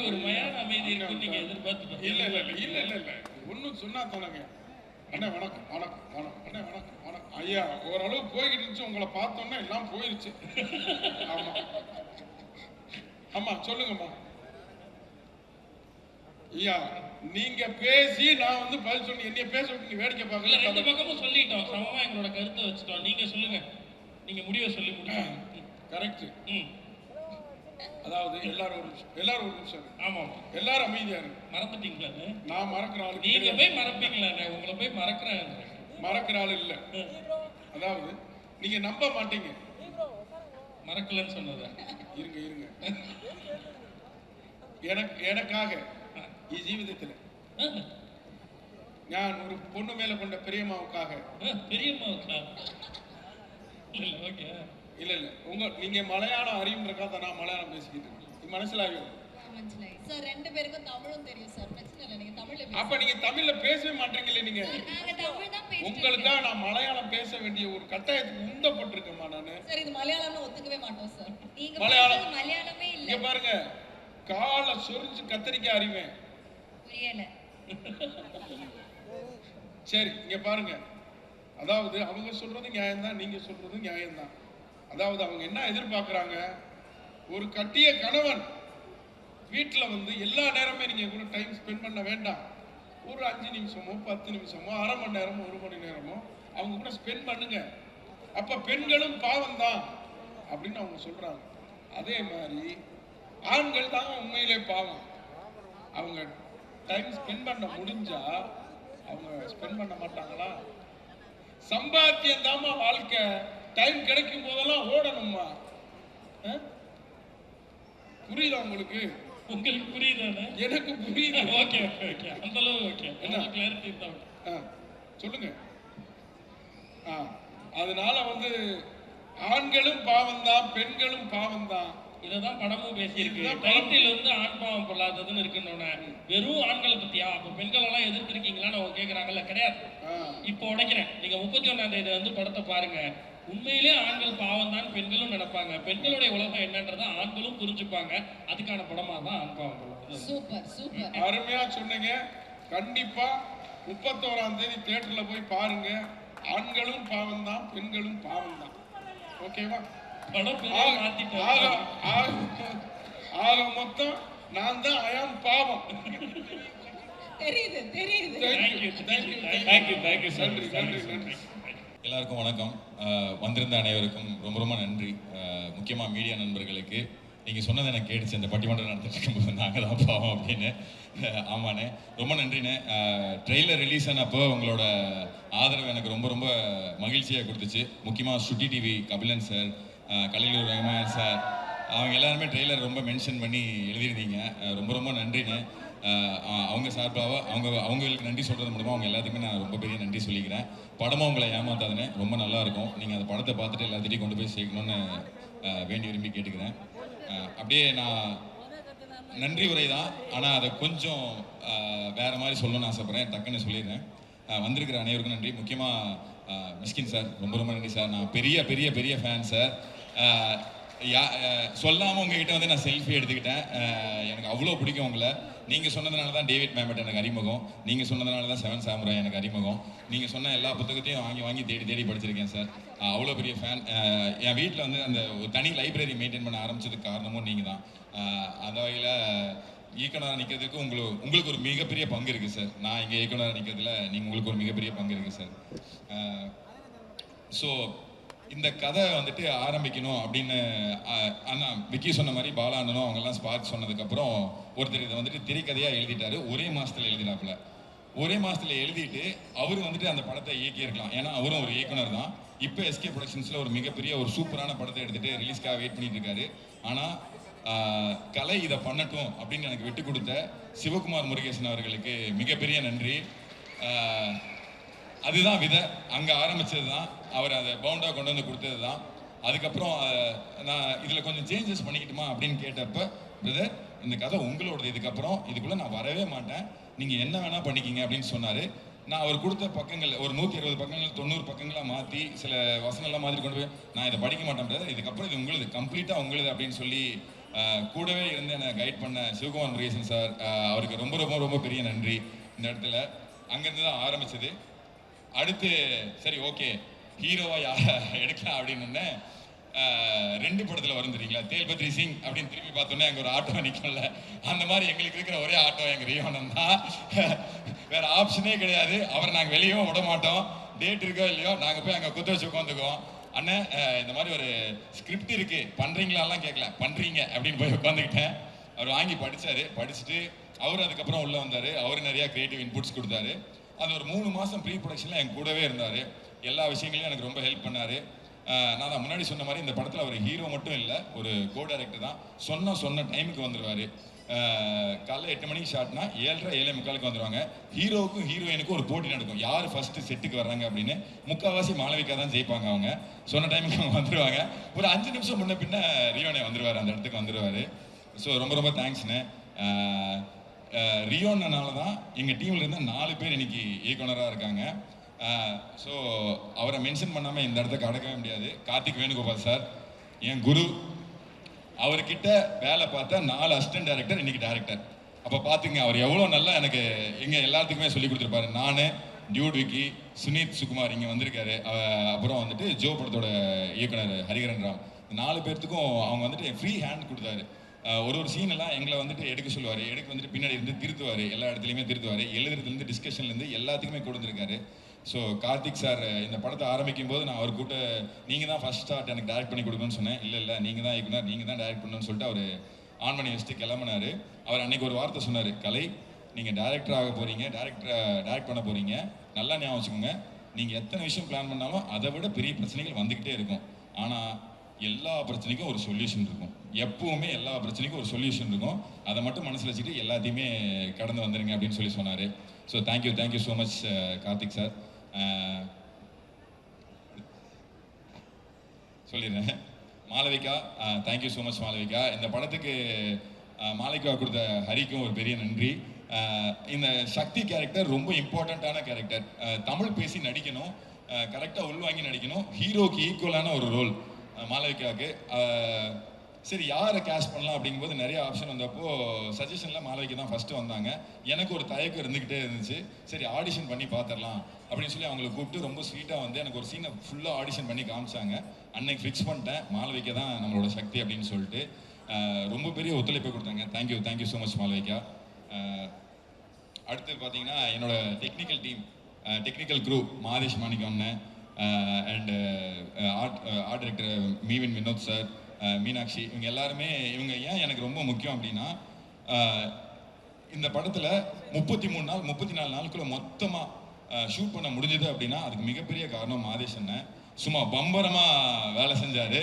ஒரு மயான அமைதி இருக்கு நீங்க எதிர்பார்த்து இல்ல இல்ல இல்ல இல்ல இல்ல இல்ல ஒன்னும் சொன்னா தானங்க. அண்ணா வணக்கம் வணக்கம் வணக்கம் அண்ணா வணக்கம் வணக்கம் ஐயா. ஓரளவு போய்கிட்டு இருந்துச்சு, உங்களை பார்த்தோன்னா எல்லாம் போயிருச்சு. ஆமா ஆமா சொல்லுங்கம்மா. ஐயா நீங்க பேசி நான் வந்து பதில் சொல்லி என்னைய பேச விட்டு நீங்க வேடிக்கை பார்க்கல. ரெண்டு பக்கமும் சொல்லிட்டோம், சமமா எங்களோட கருத்தை வச்சுட்டோம். நீங்க சொல்லுங்க, நீங்க முடிவை சொல்லி முடிச்சாங்க. கரெக்ட். அதாவது எல்லாரும் ஒரு நிமிஷம். ஆமா எல்லாரும் அமைதியா இருக்கு. மறந்துட்டீங்களா? நான் மறக்கிற ஆளு. நீங்க போய் மறப்பீங்களா? உங்களை போய் மறக்கிற ஆளு இல்ல. அதாவது நீங்க நம்ப மாட்டீங்க. மறக்கலன்னு சொன்னத இருங்க இருங்க. எனக்காக ஜீவிதத்தில் நான் ஒரு பொண்ணு மேல கொண்ட பெரியம்மாவுக்காக இல்ல இல்ல நீங்க மலையாளம் அறியுன்றக்காக நான் மலையாளம் பேசிக்கிட்டு இருக்கேன். மனசிலாகும் சார். ரெண்டு பேருக்கும் தமிழும் தெரியும் சார், பிரச்சனை இல்லை. நீங்க தமிழ்ல அப்ப நீங்க தமிழ்ல பேசவே மாட்டீங்களே. நீங்க உங்களுக்காக நான் மலையாளம் பேச வேண்டிய ஒரு கட்டாயத்துக்கு உந்தப்பட்டிருக்கேம்மா நானு. சார் இது மலையாளம்னு ஒத்துக்கவே மாட்டோம் சார். நீங்க மலையாளமே இல்ல. இங்க பாருங்க, காலை சொரிஞ்சு கத்தரிக்காய் அறிவேன். புரியல. சரி இங்க பாருங்க, அதாவது அவங்க சொல்றது நியாயம்தான், நீங்க சொல்றது நியாயம்தான். அதாவது அவங்க என்ன எதிர்பார்க்கறாங்க, ஒரு கட்டிய கணவன் வீட்டுல வந்து எல்லா நேரமே நீங்க கூட டைம் ஸ்பெண்ட் பண்ண வேண்டாம். ஒரு 5 நிமிஷமோ 10 நிமிஷமோ அரை மணி நேரமோ 1 மணி நேரமோ அவங்க கூட ஸ்பெண்ட் பண்ணுங்க. அப்ப பெண்களும் பாவம் தான் அப்படின்னு அவங்க சொல்றாங்க. அதே மாதிரி ஆண்கள் தான் உண்மையிலே பாவம். அவங்க டைம் ஸ்பெண்ட் பண்ண முடிஞ்சா அவங்க ஸ்பெண்ட் பண்ண மாட்டாங்களா? சம்பாத்தியம் தாமா வாழ்க்கை. டைம் கிடைக்கும் போதெல்லாம் ஓடணுமா? புரியுதா உங்களுக்கு? உங்களுக்கு புரியுதானே? எனக்கு புரியுது. ஓகே ஓகே, அந்த அளவு ஓகே. என்ன கிளாரிட்டி தான் சொல்லுங்க. அதனால வந்து ஆண்களும் பாவம் தான், பெண்களும் பாவம் தான். இததான் படமும் பேசியிருக்கு. டைட்டில் வந்து ஆண் பாவம் பொல்லாததுன்னு இருக்குன்னு வெறும் ஆண்களை பத்தியா? அப்ப பெண்கள் எல்லாம் எதிர்த்திருக்கீங்களான்னு அவங்க கேக்குறாங்கல்ல. கிடையாது. இப்போ உடைக்கிறேன். நீங்க 31ஆம் தேதி வந்து படத்தை பாருங்க. உண்மையிலே ஆண்கள் பாவம் தான் பெண்களும் நினைப்பாங்க. பெண்களுடைய உலகம் என்னன்றதை ஆண்களும் புரிஞ்சுப்பாங்க. அதுக்கான படமா தான் ஆண் பாவம் பொல்லாதது. சூப்பர் சூப்பர், அருமையா சொன்னீங்க. கண்டிப்பா 31ஆம் தேதி தியேட்டர்ல போய் பாருங்க. ஆண்களும் பாவம் தான், பெண்களும் பாவம் தான். ஓகேவா? ஆக மொத்தம் நான் தான் அயம் பாவம். தெரியுது தெரியுது. எல்லாருக்கும் வணக்கம். வந்திருந்த அனைவருக்கும் ரொம்ப ரொம்ப நன்றி. முக்கியமாக மீடியா நண்பர்களுக்கு நீங்கள் சொன்னது எனக்கு கேட்டுச்சு. அந்த பட்டிமன்றம் நடத்திட்டு இருக்கும்போது நாங்கள் தான் பாவம் அப்படின்னு. ஆமாண்ணே, ரொம்ப நன்றிண்ணே. ட்ரெய்லர் ரிலீஸ் ஆனப்போ உங்களோட ஆதரவு எனக்கு ரொம்ப ரொம்ப மகிழ்ச்சியாக கொடுத்துச்சு. முக்கியமாக சுட்டி டிவி கபிலன் சார், கலைஞர் ரஹ்மான் சார், அவங்க எல்லாருமே ட்ரெய்லர் ரொம்ப மென்ஷன் பண்ணி எழுதியிருந்தீங்க. ரொம்ப ரொம்ப நன்றிண்ணே. அவங்க சார்பாக அவங்களுக்கு நன்றி சொல்கிறது மூலமாக அவங்க எல்லாத்துக்குமே நான் ரொம்ப பெரிய நன்றி சொல்லிக்கிறேன். படமும் உங்களை ஏமாத்தாதுன்னு ரொம்ப நல்லாயிருக்கும். நீங்கள் அந்த படத்தை பார்த்துட்டு எல்லாத்திட்டையும் கொண்டு போய் சேர்க்கணுன்னு வேண்டி விரும்பி கேட்டுக்கிறேன். அப்படியே நான் நன்றி உரை தான், ஆனால் அதை கொஞ்சம் வேறு மாதிரி சொல்லணும்னு ஆசைப்பட்றேன். டக்குன்னு சொல்லிடுறேன். வந்திருக்கிற அனைவருக்கும் நன்றி. முக்கியமாக மிஸ்கின் சார் ரொம்ப ரொம்ப நன்றி சார். நான் பெரிய பெரிய பெரிய ஃபேன் சார். சொல்லாமல் உங்ககிட்ட வந்து நான் செல்ஃபி எடுத்துக்கிட்டேன். எனக்கு அவ்வளோ பிடிக்கும் உங்களை. நீங்கள் சொன்னதுனால தான் டேவிட் மேமட் எனக்கு அறிமுகம். நீங்கள் சொன்னதுனால தான் 7 சாமுராய் எனக்கு அறிமுகம். நீங்கள் சொன்ன எல்லா புத்தகத்தையும் வாங்கி தேடி தேடி படிச்சிருக்கேன் சார். அவ்வளோ பெரிய ஃபேன். என் வீட்டில் வந்து அந்த ஒரு தனி லைப்ரரி மெயின்டைன் பண்ண ஆரம்பிச்சதுக்கு காரணமும் நீங்கள் தான். அந்த வகையில் இயக்குனராக நிற்கிறதுக்கு உங்களுக்கு ஒரு மிகப்பெரிய பங்கு இருக்குது சார். நான் இங்கே இயக்குனராக நிற்கிறதுல உங்களுக்கு ஒரு மிகப்பெரிய பங்கு இருக்குது சார். ஸோ இந்த கதை வந்துட்டு ஆரம்பிக்கணும் அப்படின்னு அண்ணா விக்கி சொன்ன மாதிரி பாலா அண்ணனும் அவங்கெல்லாம் ஸ்பார்க் சொன்னதுக்கப்புறம் ஒருத்தர் இதை வந்துட்டு திரைக்கதையாக எழுதிட்டாரு. ஒரே மாதத்தில் எழுதினாப்புல. ஒரே மாதத்தில் எழுதிட்டு அவர் வந்துட்டு அந்த படத்தை இயக்கியிருக்கலாம். ஏன்னா அவரும் ஒரு இயக்குனர் தான். இப்போ எஸ்கே ப்ரொடக்ஷன்ஸில் ஒரு மிகப்பெரிய ஒரு சூப்பரான படத்தை எடுத்துகிட்டு ரிலீஸ்க்காக வெயிட் பண்ணிட்டு இருக்காரு. ஆனால் கலை இதை பண்ணட்டும் அப்படின்னு எனக்கு விட்டு கொடுத்த சிவகுமார் முருகேசன் அவர்களுக்கு மிகப்பெரிய நன்றி. அதுதான் விதை. அங்கே ஆரம்பித்தது தான். அவர் அதை பவுண்டாக கொண்டு வந்து கொடுத்தது தான். அதுக்கப்புறம் நான் இதில் கொஞ்சம் சேஞ்சஸ் பண்ணிக்கிட்டுமா அப்படின்னு கேட்டப்ப, பிரதர் இந்த கதை உங்களோடது, இதுக்கப்புறம் இதுக்குள்ளே நான் வரவே மாட்டேன், நீங்கள் என்ன வேணால் பண்ணிக்கிங்க அப்படின்னு சொன்னார். நான் அவர் கொடுத்த பக்கங்கள் ஒரு 120 பக்கங்கள் 90 பக்கங்களாக மாற்றி சில வசனங்கள்லாம் மாதிரி கொண்டு போய் நான் இதை படிக்க மாட்டேன் பிரதர், இதுக்கப்புறம் இது உங்களுது, கம்ப்ளீட்டாக உங்களுது அப்படின்னு சொல்லி கூடவே இருந்து என்னை கைட் பண்ண சிவகுமார் முருகேசன் சார், அவருக்கு ரொம்ப ரொம்ப ரொம்ப பெரிய நன்றி. இந்த இடத்துல அங்கேருந்து தான் ஆரம்பிச்சது. அடுத்து சரி ஓகே ஹீரோவா யாரை எடுக்கலாம் அப்படின்னு 2 படத்தில் வரும் தெரியுங்களா, தேல்பத்ரி சிங் அப்படின்னு திரும்பி பார்த்தோன்னே அங்கே ஒரு ஆட்டோ நிற்கல. அந்த மாதிரி எங்களுக்கு இருக்கிற ஒரே ஆட்டோ எங்கள் ரியோனன் தான். வேற ஆப்ஷனே கிடையாது. அவரை நாங்கள் வெளியவும் விட மாட்டோம். டேட் இருக்கோ இல்லையோ நாங்கள் போய் அங்கே குத்த வச்சு உட்காந்துக்குவோம். அண்ணன் இந்த மாதிரி ஒரு ஸ்கிரிப்ட் இருக்கு பண்றீங்களாலாம் கேட்கல, பண்றீங்க அப்படின்னு போய் உட்காந்துக்கிட்டேன். அவர் வாங்கி படிச்சுட்டு அவர் அதுக்கப்புறம் உள்ள வந்தாரு. அவர் நிறைய கிரியேட்டிவ் இன்புட்ஸ் கொடுத்தாரு. அது ஒரு 3 மாசம் ப்ரீ ப்ரொடக்ஷன்ல என் கூடவே இருந்தாரு. எல்லா விஷயங்களையும் எனக்கு ரொம்ப ஹெல்ப் பண்ணாரு. நான் தான் முன்னாடி சொன்ன மாதிரி இந்த படத்தில் அவர் ஹீரோ மட்டும் இல்லை, ஒரு கோ டைரக்டர் தான். சொன்ன டைமுக்கு வந்துடுவார். காலைல 8 மணிக்கு ஷார்ட்னா 7:30 7:45 வந்துடுவாங்க. ஹீரோவுக்கும் ஹீரோயினுக்கும் ஒரு போட்டி நடக்கும், யார் ஃபர்ஸ்ட் செட்டுக்கு வர்றாங்க அப்படின்னு. முக்கால்வாசி மாளவிகா தான் ஜெயிப்பாங்க. அவங்க சொன்ன டைமுக்கு அவங்க வந்துடுவாங்க. ஒரு 5 நிமிஷம் முன்ன பின்ன ரியோனே வந்துடுவார், அந்த இடத்துக்கு வந்துடுவார். ஸோ ரொம்ப ரொம்ப தேங்க்ஸ்ண்ணே. ரியோனால தான் எங்கள் டீமில் இருந்த 4 பேர் இன்னைக்கு இயக்குனராக இருக்காங்க. ஸோ அவரை மென்ஷன் பண்ணாமல் இந்த இடத்துக்கு அடக்கவே முடியாது. கார்த்திக் வேணுகோபால் சார் என் குரு. அவர்கிட்ட வேலை பார்த்தா 4 அசிஸ்டன்ட் டைரக்டர், இன்னைக்கு டைரக்டர். அப்போ பார்த்துங்க அவர் எவ்வளோ நல்லா எனக்கு எங்கள் எல்லாத்துக்குமே சொல்லி கொடுத்துருப்பாரு. நான், டியூட் விக்கி, சுனித் சுகுமார் இங்கே வந்திருக்காரு. அப்புறம் வந்துட்டு ஜோ படத்தோட இயக்குனர் ஹரிகரன் ராம். 4 பேர்த்துக்கும் அவங்க வந்துட்டு ஃப்ரீ ஹேண்ட் கொடுத்தாரு. ஒரு சீனெல்லாம் எங்களை வந்துட்டு எடுக்க சொல்லுவார். வந்துட்டு பின்னாடி இருந்து திருத்துவார், எல்லா இடத்துலையுமே திருத்துவார். எழுதுறதுலேருந்து டிஸ்கஷன்லேருந்து எல்லாத்துக்குமே கொடுத்துருக்காரு. ஸோ கார்த்திக் சார் இந்த படத்தை ஆரம்பிக்கும் போது நான் அவர் கூட்ட நீங்கள் தான் ஃபர்ஸ்ட் ஸ்டார்ட் எனக்கு டைரக்ட் பண்ணி கொடுக்கணும்னு சொன்னேன். இல்லை நீங்கள் தான் இயக்குனர், நீங்கள் தான் டைரக்ட் பண்ணணும்னு சொல்லிட்டு அவர் ஆன் பண்ணி வச்சுட்டு கிளம்புனாரு. அவர் அன்னைக்கு ஒரு வார்த்தை சொன்னார், கலை நீங்கள் டைரக்டர் ஆக போகிறீங்க, டைரக்ட் பண்ண போகிறீங்க. நல்லா ஞாபகம் வச்சுக்கோங்க, நீங்கள் எத்தனை விஷயம் பிளான் பண்ணாலும் அதை விட பெரிய பிரச்சனைகள் வந்துக்கிட்டே இருக்கும். ஆனால் எல்லா பிரச்சனைக்கும் ஒரு சொல்யூஷன் இருக்கும். எப்பவுமே எல்லா பிரச்சனைக்கும் ஒரு சொல்யூஷன் இருக்கும். அதை மட்டும் மனசில் வச்சுட்டு எல்லாத்தையுமே கடந்து வந்துடுங்க அப்படின்னு சொல்லி சொன்னார். So thank you so much Karthik sir. சொல்லிடுறேன். Malavika, thank you so much Malavika. இந்த படத்துக்கு மாளவிகா கொடுத்த ஹரிக்கும் ஒரு பெரிய நன்றி. இந்த சக்தி கேரக்டர் ரொம்ப இம்பார்ட்டண்ட்டான கேரக்டர். தமிழ் பேசி நடிக்கணும், கரெக்டாக உள்வாங்கி நடிக்கணும். ஹீரோக்கு ஈக்குவலான ஒரு ரோல் மாளவிகாவுக்கு. சரி யாரை கேஷ் பண்ணலாம் அப்படிங்கும்போது நிறைய ஆப்ஷன் வந்தப்போ சஜஷனில் மாளவிகா தான் ஃபஸ்ட்டு வந்தாங்க. எனக்கு ஒரு தயக்கம் இருந்துக்கிட்டே இருந்துச்சு. சரி ஆடிஷன் பண்ணி பார்த்துடலாம் அப்படின்னு சொல்லி அவங்களை கூப்பிட்டு ரொம்ப ஸ்வீட்டாக வந்து எனக்கு ஒரு சீனை ஃபுல்லாக ஆடிஷன் பண்ணி காமிச்சாங்க. அன்னைக்கு ஃபிக்ஸ் பண்ணிட்டேன், மாளவிகா தான் நம்மளோட சக்தி அப்படின்னு சொல்லிட்டு. ரொம்ப பெரிய ஒத்துழைப்பை கொடுத்தாங்க. Thank you so much Malavika. அடுத்து பார்த்தீங்கன்னா என்னோட டெக்னிக்கல் குரூப் மாதேஷ் மாணிக்கம் அண்ணன் and art director Meevin Vinoth sir, Meenakshi, இவங்க எல்லாருமே இவங்க ஏன் எனக்கு ரொம்ப முக்கியம் அப்படின்னா, இந்த படத்தில் 33 நாள் 34 நாளுக்குள்ள மொத்தமாக ஷூட் பண்ண முடிஞ்சது அப்படின்னா அதுக்கு மிகப்பெரிய காரணம் மாதேஷ் அண்ணன். சும்மா பம்பரமாக வேலை செஞ்சார்.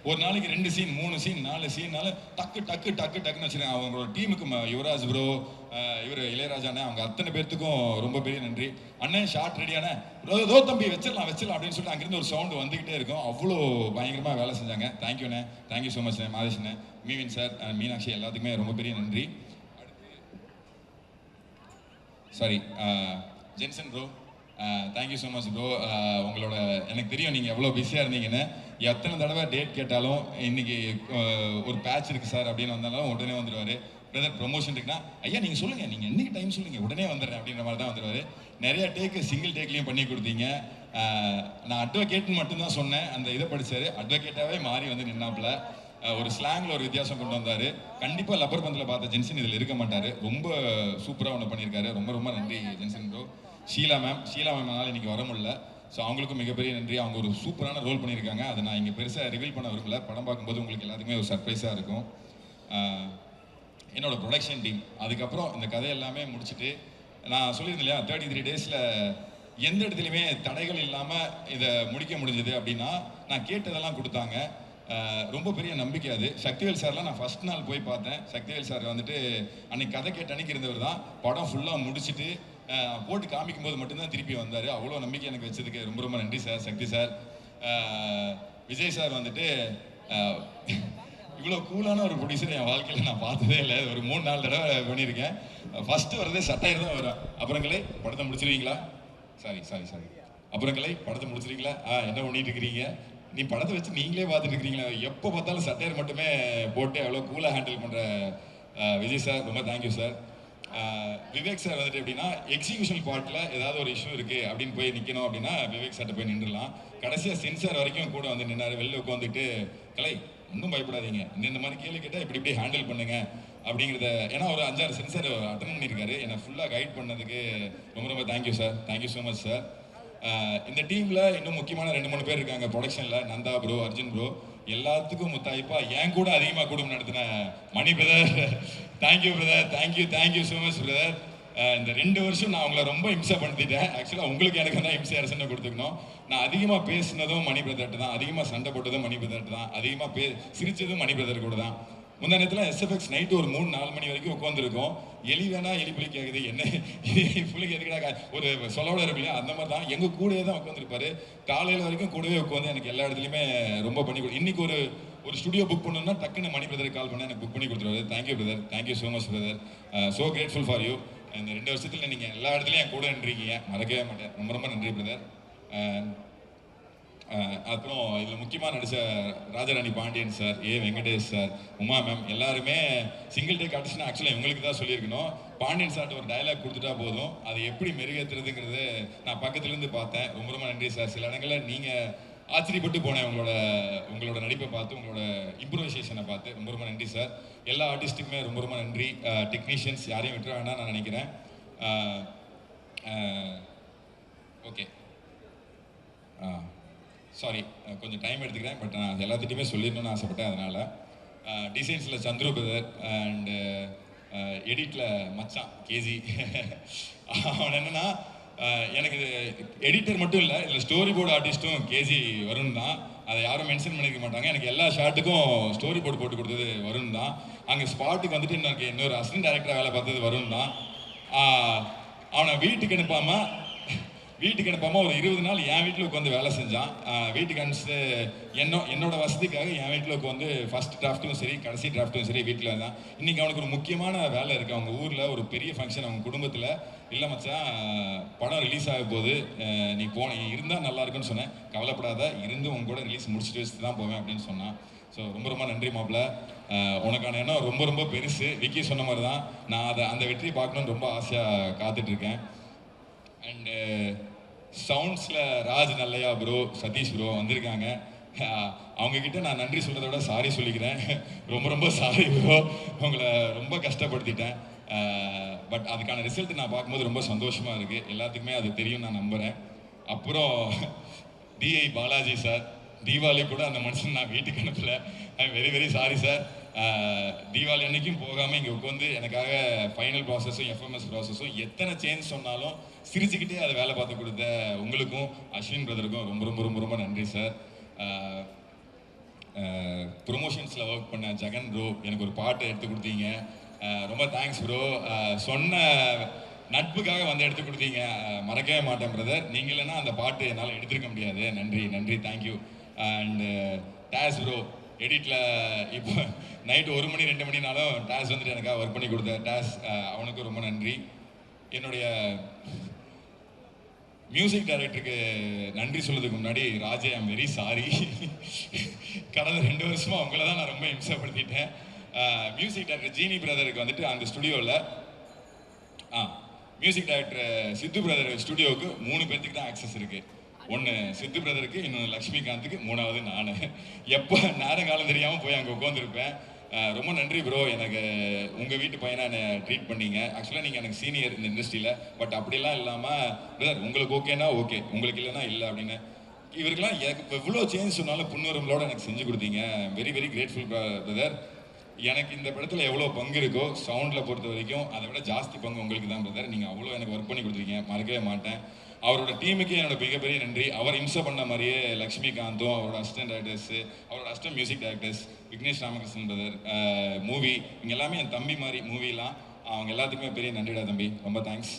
ஒரு நாளைக்கு 2 சீன் 3 சீன் 4 சீன்னால டக்குன்னு வச்சுருக்காங்க. அவங்களோட டீமுக்கு யுவராஜ் ப்ரோ, இவர் இளையராஜா அண்ணன், அவங்க அத்தனை பேர்த்துக்கும் ரொம்ப பெரிய நன்றி. அண்ணன் ஷார்ட் ரெடியான ரோ தம்பி வச்சிடலாம் அப்படின்னு சொல்லிட்டு அங்கிருந்து ஒரு சவுண்டு வந்துக்கிட்டே இருக்கும். அவ்வளோ பயங்கரமாக வேலை செஞ்சாங்க. தேங்க்யூண்ணே, தேங்க்யூ ஸோ மச் மாதேஷ் அண்ணன், மீவின் சார், மீனாட்சி எல்லாத்துக்குமே ரொம்ப பெரிய நன்றி. Sorry Jenson bro, thank you so much bro. உங்களோட எனக்கு தெரியும் நீங்கள் எவ்வளோ பிஸியாக இருந்தீங்கன்னு. எத்தனை தடவை டேட் கேட்டாலும் இன்னைக்கு ஒரு பேட்ச் இருக்குது சார் அப்படின்னு வந்தாலும் உடனே வந்துடுவார். பிரதர் ப்ரொமோஷன் இருக்குன்னா ஐயா நீங்கள் சொல்லுங்கள், நீங்கள் என்னைக்கு டைம் சொல்லுங்கள் உடனே வந்துடுறேன் அப்படின்ற மாதிரி தான் வந்துடுவார். நிறைய டேக்கு சிங்கிள் டேக்லேயும் பண்ணி கொடுத்தீங்க. நான் அட்வொகேட்னு மட்டும்தான் சொன்னேன், அந்த இதை படித்தார், அட்வொகேட்டாகவே மாறி வந்து நின்னாப்புல. ஒரு ஸ்லாங்கில் ஒரு வித்தியாசம் கொண்டு வந்தார். கண்டிப்பாக லப்பர் பந்தில் பார்த்த ஜென்சன் இதில் இருக்க மாட்டார். ரொம்ப சூப்பராக ஒன்று பண்ணியிருக்காரு. ரொம்ப நன்றி ஜென்சன் ப்ரோ. ஷீலா மேம்னால இன்னைக்கு வர முடியல. ஸோ அவங்களுக்கும் மிகப்பெரிய நன்றி. அவங்க ஒரு சூப்பரான ரோல் பண்ணியிருக்காங்க. அதை நான் இங்கே பெருசாக ரிவீல் பண்ண விரும்பல. படம் பார்க்கும்போது உங்களுக்கு எல்லாத்துக்குமே ஒரு சர்ப்ரைஸாக இருக்கும். என்னோட ப்ரொடக்ஷன் டீம் அதுக்கப்புறம் இந்த கதை எல்லாமே முடிச்சுட்டு நான் சொல்லியிருந்தேன் இல்லையா, 33 டேஸில் எந்த இடத்துலையுமே தடைகள் இல்லாமல் இதை முடிக்க முடிஞ்சது அப்படின்னா நான் கேட்டதெல்லாம் கொடுத்தாங்க. ரொம்ப பெரிய நம்பிக்கை அது. சக்திவேல் சார்லாம் நான் ஃபர்ஸ்ட் நாள் போய் பார்த்தேன். சக்திவேல் சார் வந்துட்டு அன்னைக்கு கதை கேட்ட அன்னைக்கு இருந்தவர் தான். படம் ஃபுல்லாக முடிச்சுட்டு போட்டு காமிக்கும் போது மட்டும்தான் திருப்பி வந்தார். அவ்வளோ நம்பிக்கை எனக்கு வச்சதுக்கு ரொம்ப நன்றி சார், சக்தி சார். விஜய் சார் வந்துட்டு இவ்வளோ கூலான ஒரு ப்ரொடியூசர் என் வாழ்க்கையில் நான் பார்த்ததே இல்லை. ஒரு 3-4 தடவை பண்ணியிருக்கேன். ஃபர்ஸ்ட் வரதே சட்டையர் தான் வரும். அப்புறங்களே படத்தை முடிச்சிருவீங்களா? சாரி அப்புறங்களே படத்தை முடிச்சிருவீங்களா? என்ன பண்ணிட்டு இருக்கிறீங்க? நீ படத்தை வச்சு நீங்களே பார்த்துட்டு இருக்கிறீங்களா, எப்போ பார்த்தாலும் சட்டையர் மட்டுமே போட்டு அவ்வளோ கூலாக ஹேண்டில் பண்ணுற விஜய் சார் ரொம்ப தேங்க்யூ சார். விவேக் சார் வந்துட்டு எப்படின்னா எக்ஸிகியூஷன் பார்ட்டில் ஏதாவது ஒரு இஷ்யூ இருக்குது அப்படின்னு போய் நிற்கணும் அப்படின்னா விவேக் சார்ட்ட போய் நின்றுலாம். கடைசியாக சென்சார் வரைக்கும் கூட வந்து நின்னார். வெளில உட்காந்துட்டு கலை ஒன்றும் பயப்படாதீங்க, இந்த மாதிரி கேள்வி கேட்டால் இப்படி இப்படி ஹேண்டில் பண்ணுங்க அப்படிங்கிறத, ஏன்னா ஒரு 5-6 சென்சார் அட்டன் பண்ணியிருக்காரு. என்னை ஃபுல்லாக கைட் பண்ணதுக்கு ரொம்ப ரொம்ப thank you sir. Thank you so much sir. இந்த டீமில் இன்னும் முக்கியமான 2-3 பேர் இருக்காங்க ப்ரொடக்ஷனில். நந்தா ப்ரோ, அர்ஜுன் ப்ரோ, எல்லாத்துக்கும் முத்தாய்ப்பா என் கூட அதிகமாக குடும்பம் நடத்தின Mani brother, thank you brother, thank you so much brother. இந்த 2 வருஷம் நான் உங்களை ரொம்ப இம்சை படுத்திட்டேன். ஆக்சுவலாக உங்களுக்கு எனக்கு தான் இம்சை அரசனை கொடுத்துக்கணும். நான் அதிகமாக பேசினதும் மணி பிரதர்ட்டு தான், அதிகமாக சண்டை போட்டதும் மணி பிரதர்ட்டு தான், அதிகமாக சிரிச்சதும் மணி பிரதர் கூட தான். முந்தா நேரத்தில் SFX நைட்டு ஒரு 3-4 மணி வரைக்கும் உட்காந்துருக்கோம். எலி வேணா எலி புலி கேட்குது, என்ன புள்ளிக்கு எதுக்கடா ஒரு சொல்லோட இருப்பீங்க, அந்த மாதிரி தான் எங்கள் கூடயே தான் உட்காந்துருப்பாரு. காலையில் வரைக்கும் கூடவே உட்காந்து எனக்கு எல்லா இடத்துலையுமே ரொம்ப பண்ணி இன்னைக்கு ஒரு ஸ்டுடியோ புக் பண்ணணும்னா டக்குன்னு மணி பிரதருக்கு கால் பண்ணி எனக்கு புக் பண்ணி கொடுத்துருவாரு. Thank you brother, thank you so much brother. So grateful for you. இந்த 2 வருஷத்தில் நீங்கள் எல்லா இடத்துலையும் என் கூட நின்றீங்க, மறக்கவே மாட்டேன். ரொம்ப ரொம்ப நன்றி பிரதர். அப்புறம் இதில் முக்கியமாக நடித்த Rajarani Pandian sir, Venkatesh sir, Uma ma'am எல்லாருமே சிங்கிள் டேக் ஆர்டிஸ்ட்னா ஆக்சுவலாக இவங்களுக்கு தான் சொல்லியிருக்கணும். பாண்டியன் சார்ட்ட ஒரு டயலாக் கொடுத்துட்டா போதும், அதை எப்படி மெருகேற்றுறதுங்கிறது நான் பக்கத்துலேருந்து பார்த்தேன். ரொம்ப ரொம்ப நன்றி சார். சில இடங்களில் நீங்கள் ஆச்சரியப்பட்டு போனேன் உங்களோட நடிப்பை பார்த்து, உங்களோட இம்ப்ரூவைசேஷனை பார்த்து. ரொம்ப ரொம்ப நன்றி சார். எல்லா ஆர்டிஸ்ட்டுக்குமே ரொம்ப ரொம்ப நன்றி. டெக்னீஷியன்ஸ் யாரையும் விட்டுற வேண்டாம் நான் நினைக்கிறேன். ஓகே, சாரி கொஞ்சம் டைம் எடுத்துக்கிறேன், பட் நான் எல்லாத்திட்டையுமே சொல்லிடணும்னு ஆசைப்பட்டேன். அதனால் டிசைன்ஸில் சந்துரு பிரதர் அண்டு எடிட்டில் மச்சான் கேஜி. அவன் என்னென்னா எனக்கு எடிட்டர் மட்டும் இல்லை, இதில் ஸ்டோரி போர்டு ஆர்டிஸ்ட்டும் கேஜி வருண் தான். அதை யாரும் மென்ஷன் பண்ணிக்க மாட்டாங்க. எனக்கு எல்லா ஷார்ட்டுக்கும் ஸ்டோரி போர்டு போட்டு கொடுத்தது வருண் தான். அங்கே ஸ்பாட்டுக்கு வந்துட்டு எனக்கு இன்னொரு அசிஸ்டன்ட் டைரக்டராக வேலை பார்த்தது வருண் தான். அவனை வீட்டுக்கு அனுப்பாமல் ஒரு 20 நாள் என் வீட்டில் உட்காந்து வேலை செஞ்சான். வீட்டுக்கு அனுப்பிச்சு என்னோட வசதிக்காக என் வீட்டில் உட்காந்து ஃபர்ஸ்ட் டிராஃப்ட்டும் சரி கடைசி டிராஃப்ட்டும் சரி வீட்டில் தான். இன்றைக்கி அவனுக்கு ஒரு முக்கியமான வேலை இருக்குது. அவங்க ஊரில் ஒரு பெரிய ஃபங்க்ஷன் அவங்க குடும்பத்தில். இல்லை மச்சான் படம் ரிலீஸ் ஆக போகுது, நீ இருந்தால் நல்லா இருக்குன்னு சொன்னேன். கவலைப்படாத, இருந்து உங்க கூட ரிலீஸ் முடிச்சுட்டு வச்சுட்டு தான் போவேன் அப்படின்னு சொன்னான். ஸோ ரொம்ப ரொம்ப நன்றி மாப்பிள்ள. உனக்கான எண்ணம் ரொம்ப ரொம்ப பெருசு. விக்கி சொன்ன மாதிரி தான், நான் அந்த வெற்றியை பார்க்கணுன்னு ரொம்ப ஆசையாக காத்துட்ருக்கேன். அண்டு சவுண்ட்ஸில் ராஜ் நல்லையா ப்ரோ, சதீஷ் ப்ரோ வந்திருக்காங்க. அவங்கக்கிட்ட நான் நன்றி சொல்கிறத விட சாரி சொல்லிக்கிறேன். ரொம்ப ரொம்ப சாரி ப்ரோ, உங்களை ரொம்ப கஷ்டப்படுத்திட்டேன். பட் அதுக்கான ரிசல்ட் நான் பார்க்கும்போது ரொம்ப சந்தோஷமாக இருக்குது. எல்லாத்துக்குமே அது தெரியும் நான் நம்புகிறேன். அப்புறம் டிஐ பாலாஜி சார், தீபாவளி கூட அந்த மனுஷன் நான் வீட்டுக்கு அனுப்பலை. I very very sorry sir. Deepavali அன்னைக்கும் போகாமல் இங்கே உட்காந்து எனக்காக ஃபைனல் ப்ராசஸும் எஃப்எம்எஸ் ப்ராசஸும் எத்தனை சேஞ்ச் சொன்னாலும் சிரிச்சுக்கிட்டே அதை வேலை பார்த்து கொடுத்த உங்களுக்கும் அஸ்வின் பிரதருக்கும் ரொம்ப ரொம்ப ரொம்ப ரொம்ப நன்றி சார். ப்ரொமோஷன்ஸில் ஒர்க் பண்ண ஜெகன் ப்ரோ, எனக்கு ஒரு பாட்டு எடுத்து கொடுத்தீங்க, ரொம்ப தேங்க்ஸ் ப்ரோ. சொன்ன நட்புக்காக வந்து எடுத்து கொடுத்தீங்க, மறக்கவே மாட்டேன் பிரதர். நீங்கள் இல்லைன்னா அந்த பாட்டு என்னால் எடுத்துருக்க முடியாது. நன்றி நன்றி, தேங்க்யூ. அண்டு டேஸ் ப்ரோ, எடிட்டில் இப்போ நைட்டு 1 மணி 2 மணினாலும் டேஸ் வந்துட்டு எனக்காக ஒர்க் பண்ணி கொடுத்த டேஸ், அவனுக்கும் ரொம்ப நன்றி. என்னுடைய மியூசிக் டைரக்டருக்கு நன்றி சொல்றதுக்கு முன்னாடி ராஜே, ஐம் வெரி சாரி. கடந்த 2 வருஷமா உங்களை தான் நான் ரொம்ப இம்சப்படுத்திட்டேன். மியூசிக் டைரக்டர் ஜீனி பிரதருக்கு வந்துட்டு அந்த ஸ்டுடியோவில் மியூசிக் டைரக்டர் சித்து பிரதர் ஸ்டுடியோவுக்கு 3 பேர்த்துக்கு தான் ஆக்சஸ் இருக்குது. ஒன்று சித்து பிரதருக்கு, இன்னொன்று லக்ஷ்மிகாந்துக்கு, 3வது நான். எப்போ நேரம் காலம் தெரியாமல் போய் அங்கே உட்காந்துருப்பேன். ரொம்ப நன்றி ப்ரோ, எனக்கு உங்கள் வீட்டு பையனை என்னை ட்ரீட் பண்ணீங்க. ஆக்சுவலாக நீங்கள் எனக்கு சீனியர் இந்த இண்டஸ்ட்ரியில், பட் அப்படிலாம் இல்லாமல் பிரதர் உங்களுக்கு ஓகேனா ஓகே, உங்களுக்கு இல்லைனா இல்லை அப்படின்னு. இவருக்கெல்லாம் எவ்வளோ சேஞ்ச் சொன்னாலும் புன்னுரங்களோட எனக்கு செஞ்சு கொடுத்தீங்க. Very very grateful brother. எனக்கு இந்த படத்தில் எவ்வளோ பங்கு இருக்கோ சவுண்டில் பொறுத்த வரைக்கும் அதை விட ஜாஸ்தி பங்கு உங்களுக்கு தான் பிரதர். நீங்கள் அவ்வளோ எனக்கு ஒர்க் பண்ணி கொடுத்துருக்கீங்க, மறக்கவே மாட்டேன். அவரோட டீமுக்கே என்னோட மிகப்பெரிய நன்றி. அவர் இம்சை பண்ண மாதிரியே லக்ஷ்மிகாந்தும், அவரோட அசிஸ்டன்ட் டைரக்டர்ஸு, அவரோட assistant music directors Vignesh Ramakrishnan brother, movie இங்கே எல்லாமே என் தம்பி மாதிரி மூவிலாம். அவங்க எல்லாத்துக்குமே பெரிய நன்றிடா தம்பி, ரொம்ப தேங்க்ஸ்.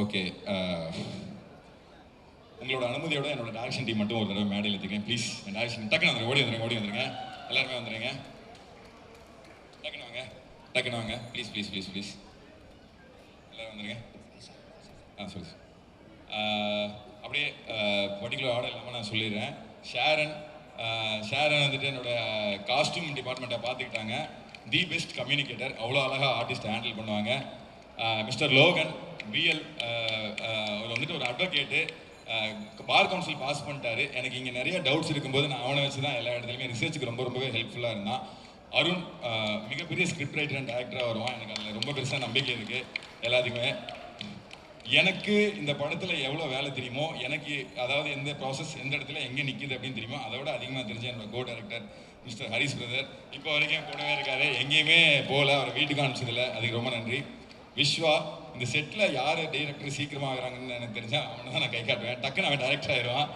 ஓகே, உங்களோட அனுமதியோட என்னோட டைரக்ஷன் டீம் மட்டும் ஒரு தடவை மேடையில் எடுத்துக்கிறேன் ப்ளீஸ். என் டைரக்ஷன் டக்குன்னு வந்துடுங்க, ஓடி வந்துருங்க எல்லாருமே வந்துடுங்க. டக்குன்னு வாங்க ப்ளீஸ் ப்ளீஸ் ப்ளீஸ் ப்ளீஸ் எல்லாரும் வந்துடுங்க. சொல்லு. அப்படியே பர்டிகுலர் ஆர்டர் இல்லாமல் நான் சொல்லிடுறேன். ஷேரன் வந்துட்டு என்னோட காஸ்டியூம் டிபார்ட்மெண்ட்டை பார்த்துக்கிட்டாங்க. தி பெஸ்ட் கம்யூனிகேட்டர், அவ்வளோ அழகாக ஆர்டிஸ்ட் ஹேண்டில் பண்ணுவாங்க. மிஸ்டர் லோகன் பிஎல், அவர் வந்துட்டு ஒரு அட்வொகேட்டு, பார் கவுன்சில் பாஸ் பண்ணிட்டாரு. எனக்கு இங்கே நிறைய டவுட்ஸ் இருக்கும்போது நான் அவனை வச்சு தான் எல்லா இடத்துலையுமே ரிசர்ச்சுக்கு ரொம்பவே ஹெல்ப்ஃபுல்லாக இருந்தான். அருண் மிகப்பெரிய ஸ்கிரிப்ட் ரைட்டர் அண்ட் ஆக்டராக வருவான். எனக்கு அதில் ரொம்ப பெருசாக நம்பிக்கை இருக்குது எல்லாத்துக்குமே. எனக்கு இந்த படத்தில் எவ்வளோ வேலை தெரியுமோ, எனக்கு அதாவது எந்த ப்ராசஸ் எந்த இடத்துல எங்கே நிற்கிது அப்படின்னு தெரியுமோ, அதை விட அதிகமாக தெரிஞ்ச என்னோட co director mister Haris brother இப்போ வரைக்கும் கூடவே இருக்காரு. எங்கேயுமே போகல, அவரை வீட்டுக்கு அனுப்பிச்சதில்லை, அதுக்கு ரொம்ப நன்றி. விஸ்வா, இந்த செட்டில் யார் டைரக்டர் சீக்கிரமாக ஆகிறாங்கன்னு எனக்கு தெரிஞ்சால் அவனை தான் நான் கை காட்டுவேன். டக்குன்னு அவன் டைரக்டர் ஆயிடுவான்.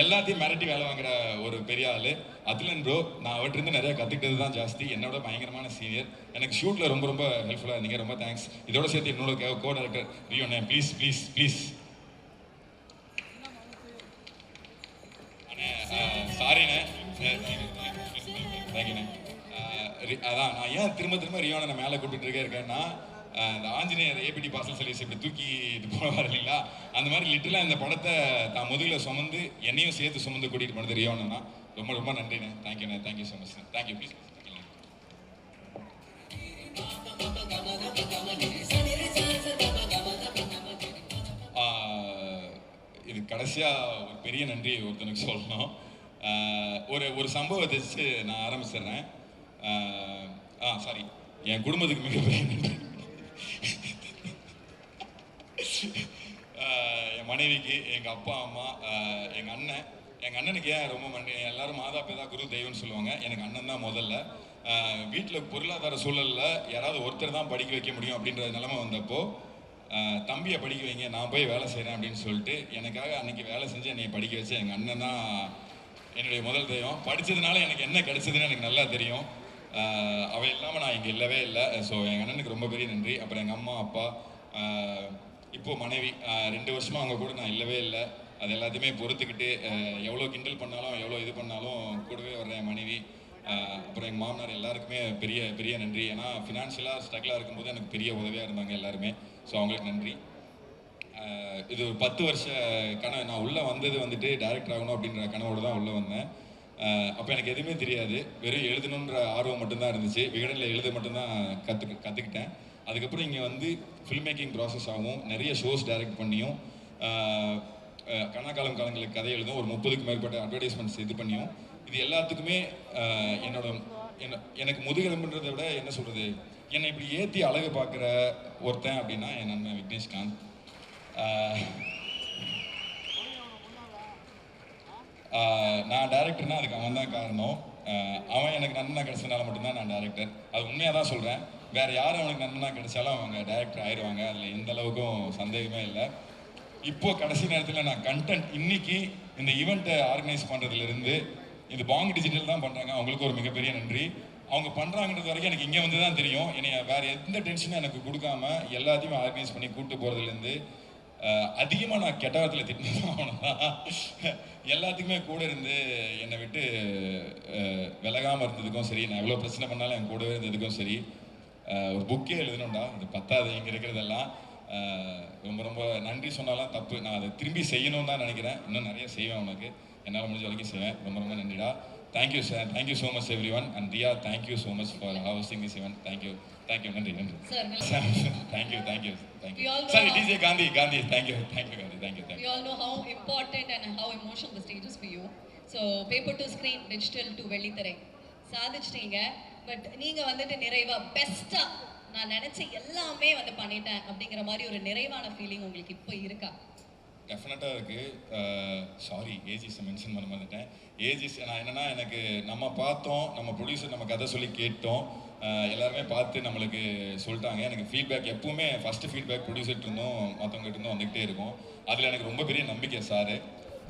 எல்லாத்தையும் மிரட்டி வேலை வாங்குற ஒரு பெரிய ஆள் அதுலன் ப்ரோ. நான் அவர்கிட்ட நிறைய கற்றுக்கிட்டது தான் ஜாஸ்தி. என்னோட பயங்கரமான சீனியர். எனக்கு ஷூட்டில் ரொம்ப ரொம்ப ஹெல்ப்ஃபுல்லாக இருந்தீங்க, ரொம்ப தேங்க்ஸ். இதோட சேர்த்து என்னோட கோ டைரக்டர் ரியோனே, ப்ளீஸ் ப்ளீஸ் ப்ளீஸ். சாரிண்ணே, தேங்க்யூண்ணே. அதான் நான் ஏன் திரும்ப திரும்ப ரியோனை மேலே கூப்பிட்டுருக்கே இருக்கேன்னா, இந்த ஆஞ்சநேயர் ஏபிடி பார்சல் சர்வீஸ் இப்படி தூக்கி இது போவார் இல்லைங்களா, அந்த மாதிரி லிட்டலாக இந்த படத்தை தான் முதுகில் சுமந்து என்னையும் சேர்த்து சுமந்து கூட்டிகிட்டு போனது ரியோனா. ரொம்ப ரொம்ப நன்றிண்ணே. தேங்க்யூண்ணே, thank you so much. Thank you, please. இது கடைசியாக ஒரு பெரிய நன்றி ஒருத்தனுக்கு சொல்லணும். ஒரு சம்பவத்தை வச்சு நான் ஆரம்பிச்சிடுறேன். சாரி, என் குடும்பத்துக்கு மிகப்பெரிய நன்றி. என் மனைவிக்கு, எங்கள் அப்பா அம்மா, எங்கள் அண்ணன். எங்கள் அண்ணனுக்கு ஏன் ரொம்ப நன்றி, எல்லாரும் மாதா பிதா குரு தெய்வம்னு சொல்லுவாங்க. எனக்கு அண்ணன் தான் முதல்ல. வீட்டில் பொருளாதார சூழலில் யாராவது ஒருத்தர் தான் படிக்க வைக்க முடியும் அப்படின்ற நிலைமை வந்தப்போ, தம்பியை படிக்க வைங்க, நான் போய் வேலை செய்கிறேன் அப்படின்னு சொல்லிட்டு எனக்காக அன்றைக்கி வேலை செஞ்சு என்னை படிக்க வச்ச எங்கள் அண்ணன் தான் என்னுடைய முதல் தெய்வம். படித்ததுனால எனக்கு என்ன கிடைச்சதுன்னு எனக்கு நல்லா தெரியும். அவை இல்லாமல் நான் இங்கே இல்லவே இல்லை. ஸோ எங்கள் அண்ணனுக்கு ரொம்ப பெரிய நன்றி. அப்புறம் எங்கள் அம்மா அப்பா, இப்போது மனைவி, 2 வருஷமாக அவங்க கூட நான் இல்லவே இல்லை. அது எல்லாத்தையுமே பொறுத்துக்கிட்டு எவ்வளோ கிண்டல் பண்ணாலும் எவ்வளோ இது பண்ணாலும் கூடவே வர்ற என் மனைவி, அப்புறம் எங்கள் மாமனார், எல்லாருக்குமே பெரிய பெரிய நன்றி. ஏன்னா ஃபினான்ஷியலாக ஸ்ட்ரகிளாக இருக்கும்போது எனக்கு பெரிய உதவியாக இருந்தாங்க எல்லாருமே. ஸோ அவங்களுக்கு நன்றி. இது ஒரு 10 வருஷ கனவு. நான் உள்ளே வந்தது வந்துட்டு டைரக்டர் ஆகணும் அப்படின்ற கனவோடு தான் உள்ளே வந்தேன். அப்போ எனக்கு எதுவுமே தெரியாது, வெறும் எழுதணுன்ற ஆர்வம் மட்டும்தான் இருந்துச்சு. விகடனில் எழுத மட்டும்தான் கற்றுக்கிட்டேன். அதுக்கப்புறம் இங்கே வந்து ஃபில்ம் மேக்கிங் ப்ராசஸ் ஆகும், நிறைய ஷோஸ் டைரக்ட் பண்ணியும், கணக்காலம் காலங்களுக்கு கதை எழுதும், ஒரு 30க்கும் மேற்பட்ட அட்வர்டைஸ்மெண்ட்ஸ் இது பண்ணியும், இது எல்லாத்துக்குமே எனக்கு முதுகெலும்புன்றதை விட என்ன சொல்கிறது, என்னை இப்படி ஏற்றி அழகு பார்க்குற ஒருத்தன் அப்படின்னா என் நண்பன் விக்னேஷ்காந்த். நான் டேரக்டர்னா அதுக்கு அவன் தான் காரணம். அவன் எனக்கு நண்பனாக கிடைச்சதுனால மட்டும்தான் நான் டேரக்டர். அது உண்மையாக தான் சொல்கிறேன். வேறு யாரும் அவனுக்கு நண்பனாக கிடைச்சாலும் அவங்க டேரக்டர் ஆயிடுவாங்க, அதில் எந்த அளவுக்கும் சந்தேகமே இல்லை. இப்போது கடைசி நேரத்தில் நான் கண்டென்ட் இன்னைக்கு இந்த ஈவெண்ட்டை ஆர்கனைஸ் பண்ணுறதுலேருந்து இது பாங் டிஜிட்டல் தான் பண்ணுறாங்க, அவங்களுக்கு ஒரு மிகப்பெரிய நன்றி. அவங்க பண்ணுறாங்கன்றது வரைக்கும் எனக்கு இங்கே வந்து தான் தெரியும். என்னை வேறு எந்த டென்ஷனும் எனக்கு கொடுக்காம எல்லாத்தையும் ஆர்கனைஸ் பண்ணி கூப்பிட்டு போகிறதுலேருந்து அதிகமாக நான் கெட்ட வார்த்தையில் திட்டினதும் அவனை தான். எல்லாத்துக்குமே கூட இருந்து என்னை விட்டு விலகாமல் இருந்ததுக்கும் சரி, நான் எவ்வளோ பிரச்சனை பண்ணாலும் என் கூடவே இருந்ததுக்கும் சரி. ஒரு புக்கே எழுதணும்டா, அது பத்தாது இங்கே இருக்கிறதெல்லாம். ரொம்ப ரொம்ப நன்றி சொன்னாலும் தப்பு, நான் அதை திரும்பி செய்யணும்னு தான் நினைக்கிறேன். இன்னும் நிறைய செய்வேன், உனக்கு என்னால் முடிஞ்ச வரைக்கும் செய்வேன். ரொம்ப ரொம்ப நன்றிடா. Thank you sir, thank you so much everyone. And Riya, thank you so much for housing this event. Thank you, thank you, நன்றி நன்றி. Thank you, thank you, thank you. Sorry, DJ Gandhi, thank you, thank you Gandhi, thank you. We all know how important and how emotional the stage is for you. So paper to screen, digital to வெள்ளித்திரை சாதிச்சிட்டீங்க. But நீங்கள் வந்துட்டு நிறைவாக பெஸ்ட்டாக நான் நினச்ச எல்லாமே வந்து பண்ணிட்டேன் அப்படிங்கிற மாதிரி ஒரு நிறைவான ஃபீலிங் உங்களுக்கு இப்போ இருக்கா? டெஃபினட்டாக இருக்குது. சாரி, ஏஜிஸை மென்ஷன் பண்ண மாட்டேன். ஏஜிஸ் நான் என்னென்னா, எனக்கு நம்ம பார்த்தோம், நம்ம ப்ரொடியூசர் நம்ம கதை சொல்லி கேட்டோம், எல்லாருமே பார்த்து நம்மளுக்கு சொல்லிட்டாங்க. எனக்கு ஃபீட்பேக் எப்பவுமே ஃபஸ்ட்டு ஃபீட்பேக் ப்ரொடியூசர்கிட்ட இருந்தும் மற்றவங்ககிட்ட இருந்தும் வந்துகிட்டே இருக்கும். அதில் எனக்கு ரொம்ப பெரிய நம்பிக்கை சார்.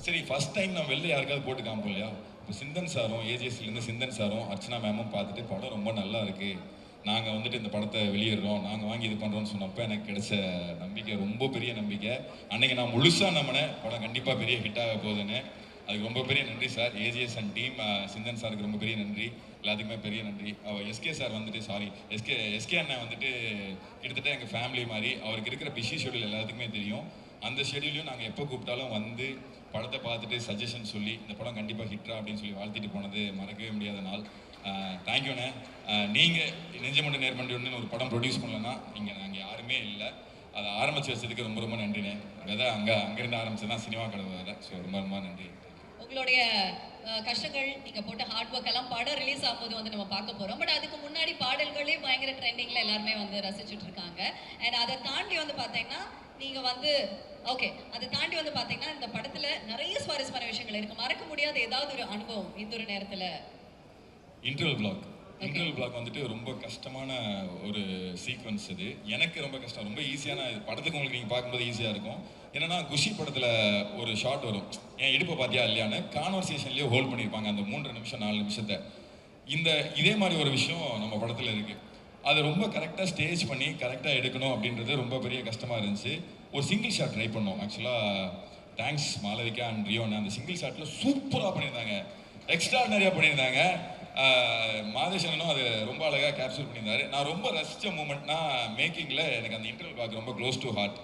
சரி, ஃபஸ்ட் டைம் நம்ம வெளில யாருக்காவது போட்டு காமிப்போம் இல்லையா? இப்போ சிந்தன் சாரும், ஏஜிஎஸ்லேருந்து சிந்தன் சாரும் அர்ச்சனா மேமும் பார்த்துட்டு படம் ரொம்ப நல்லா இருக்குது, நாங்கள் வந்துட்டு இந்த படத்தை வெளியிடுறோம், நாங்கள் வாங்கி இது பண்ணுறோன்னு சொன்னப்போ எனக்கு கிடைச்ச நம்பிக்கை ரொம்ப பெரிய நம்பிக்கை. அன்றைக்கி நான் முழுசாக நம்பினேன் படம் கண்டிப்பாக பெரிய ஹிட்டாக போகுதுன்னு. அதுக்கு ரொம்ப பெரிய நன்றி sir, AGS and team. Chinthan சாருக்கு ரொம்ப பெரிய நன்றி, எல்லாத்துக்குமே பெரிய நன்றி. எஸ்கே சார் வந்துட்டு எஸ்கே அண்ணன் வந்துட்டு கிட்டத்தட்ட எங்கள் ஃபேமிலி மாதிரி. அவருக்கு இருக்கிற பிஸி ஷெடியூல் எல்லாத்துக்குமே தெரியும். அந்த ஷெடியூலையும் நாங்கள் எப்போ கூப்பிட்டாலும் வந்து படத்தை பார்த்துட்டு சஜஷன் சொல்லி இந்த படம் கண்டிப்பாக ஹிட்ரா அப்படின்னு சொல்லி வாழ்த்திட்டு போனது மறக்கவே முடியாத நாள். தேங்க்யூண்ணே. நீங்கள் நெஞ்சமண்டு நேர்மண்டு ஒரு படம் ப்ரொடியூஸ் பண்ணலன்னா இங்கே நாங்கள் யாருமே இல்லை. அதை ஆரம்பித்து வச்சதுக்கு ரொம்ப ரொம்ப நன்றிண்ணே. அதான் அங்கேருந்து ஆரம்பிச்சு தான் சினிமா கடை வேறு. ஸோ ரொம்ப ரொம்ப நன்றி. உங்களுடைய கஷ்டங்கள், நீங்க போட்ட ஹார்ட் ஒர்க் எல்லாம் படம் ரிலீஸ் ஆகும்போது வந்து நம்ம பார்க்க போறோம். பட் அதுக்கு முன்னாடி பாடல்களே பயங்கர ட்ரெண்டிங்ல எல்லாருமே வந்து ரசிச்சுட்டு இருக்காங்க. அண்ட் அதை தாண்டி வந்து பாத்தீங்கன்னா நீங்க வந்து அதை தாண்டி வந்து பாத்தீங்கன்னா இந்த படத்துல நிறைய சுவாரஸ்யமான விஷயங்கள் இருக்கு. மறக்க முடியாத ஏதாவது ஒரு அனுபவம் இந்த ஒரு நேரத்துல? இன்டர்வல் பிளாக் வந்துட்டு ரொம்ப கஷ்டமான ஒரு சீக்வன்ஸ். இது எனக்கு ரொம்ப கஷ்டம். ரொம்ப ஈஸியான படத்துக்கு உங்களுக்கு நீங்கள் பார்க்கும்போது ஈஸியாக இருக்கும். என்னன்னா குஷி படத்தில் ஒரு ஷாட் வரும், என் இடுப்பை பார்த்தியா இல்லையான்னு கான்வர்சேஷன்லேயே ஹோல்ட் பண்ணியிருப்பாங்க அந்த 3 நிமிஷம் 4 நிமிஷத்தை. இதே மாதிரி ஒரு விஷயம் நம்ம படத்தில் இருக்குது. அதை ரொம்ப கரெக்டாக ஸ்டேஜ் பண்ணி கரெக்டாக எடுக்கணும் அப்படின்றது ரொம்ப பெரிய கஷ்டமாக இருந்துச்சு. ஒரு சிங்கிள் ஷாட் ட்ரை பண்ணோம். ஆக்சுவலாக தேங்க்ஸ் மாளவிகா அண்ட் ரியோன்னு. அந்த சிங்கிள் ஷாட்டில் சூப்பராக பண்ணியிருந்தாங்க, எக்ஸ்ட்ராடனரியாக பண்ணியிருந்தாங்க. மாதேஷனும் அது ரொம்ப அழகாக கேப்சர் பண்ணியிருந்தாரு. நான் ரொம்ப ரசித்த மூமெண்ட்னா மேக்கிங்கில் எனக்கு அந்த இன்டர்வல் பிளாக் ரொம்ப க்ளோஸ் டு ஹார்ட்.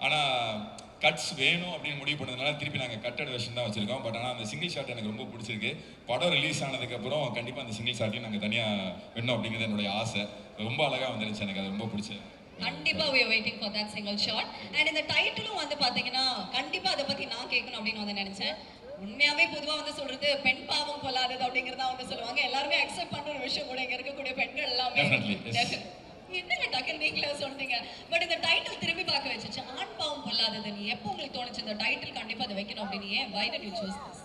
ஆனால் கட்ஸ் வேணும் அப்படின்னு முடிவு பண்ணதுனால திருப்பி நாங்கள் கட்டட் வெர்ஷன் தான் வச்சுருக்கோம். பட் ஆனால் அந்த சிங்கிள் ஷாட் எனக்கு ரொம்ப பிடிச்சிருக்கு. படம் ரிலீஸ் ஆனதுக்கப்புறம் கண்டிப்பாக அந்த சிங்கிள் ஷாட்டையும் நாங்கள் தனியாக வேணும் அப்படிங்கிறது என்னுடைய ஆசை. ரொம்ப அழகாக வந்துருச்சு, எனக்கு அது ரொம்ப பிடிச்சது. கண்டிப்பா we are waiting for that single shot. and இந்த டைட்டிலும் வந்து பாத்தீங்கன்னா கண்டிப்பா அதை பத்தி நான் கேட்கணும் அப்படின்னு வந்து நினைச்சேன். உண்மையாவே பொதுவா வந்து சொல்றது பெண் பாவம் கொள்ளாதது அப்படிங்கறத வந்து சொல்லுவாங்க. எல்லாருமே அக்செப்ட் பண்ற ஒரு விஷயம் கூட இங்க இருக்கக்கூடிய பெண்கள் எல்லாமே. என்னங்க டக்குனு நீங்களே சொல்றீங்க. பட் இந்த டைட்டில் திரும்பி பார்க்க வச்சுச்சு, ஆண் பாவம் கொள்ளாதது. நீ எப்போ உங்களுக்கு தோணுச்சு இந்த டைட்டில் கண்டிப்பா அதை வைக்கணும் அப்படின்னு? ஏன் why did you choose this?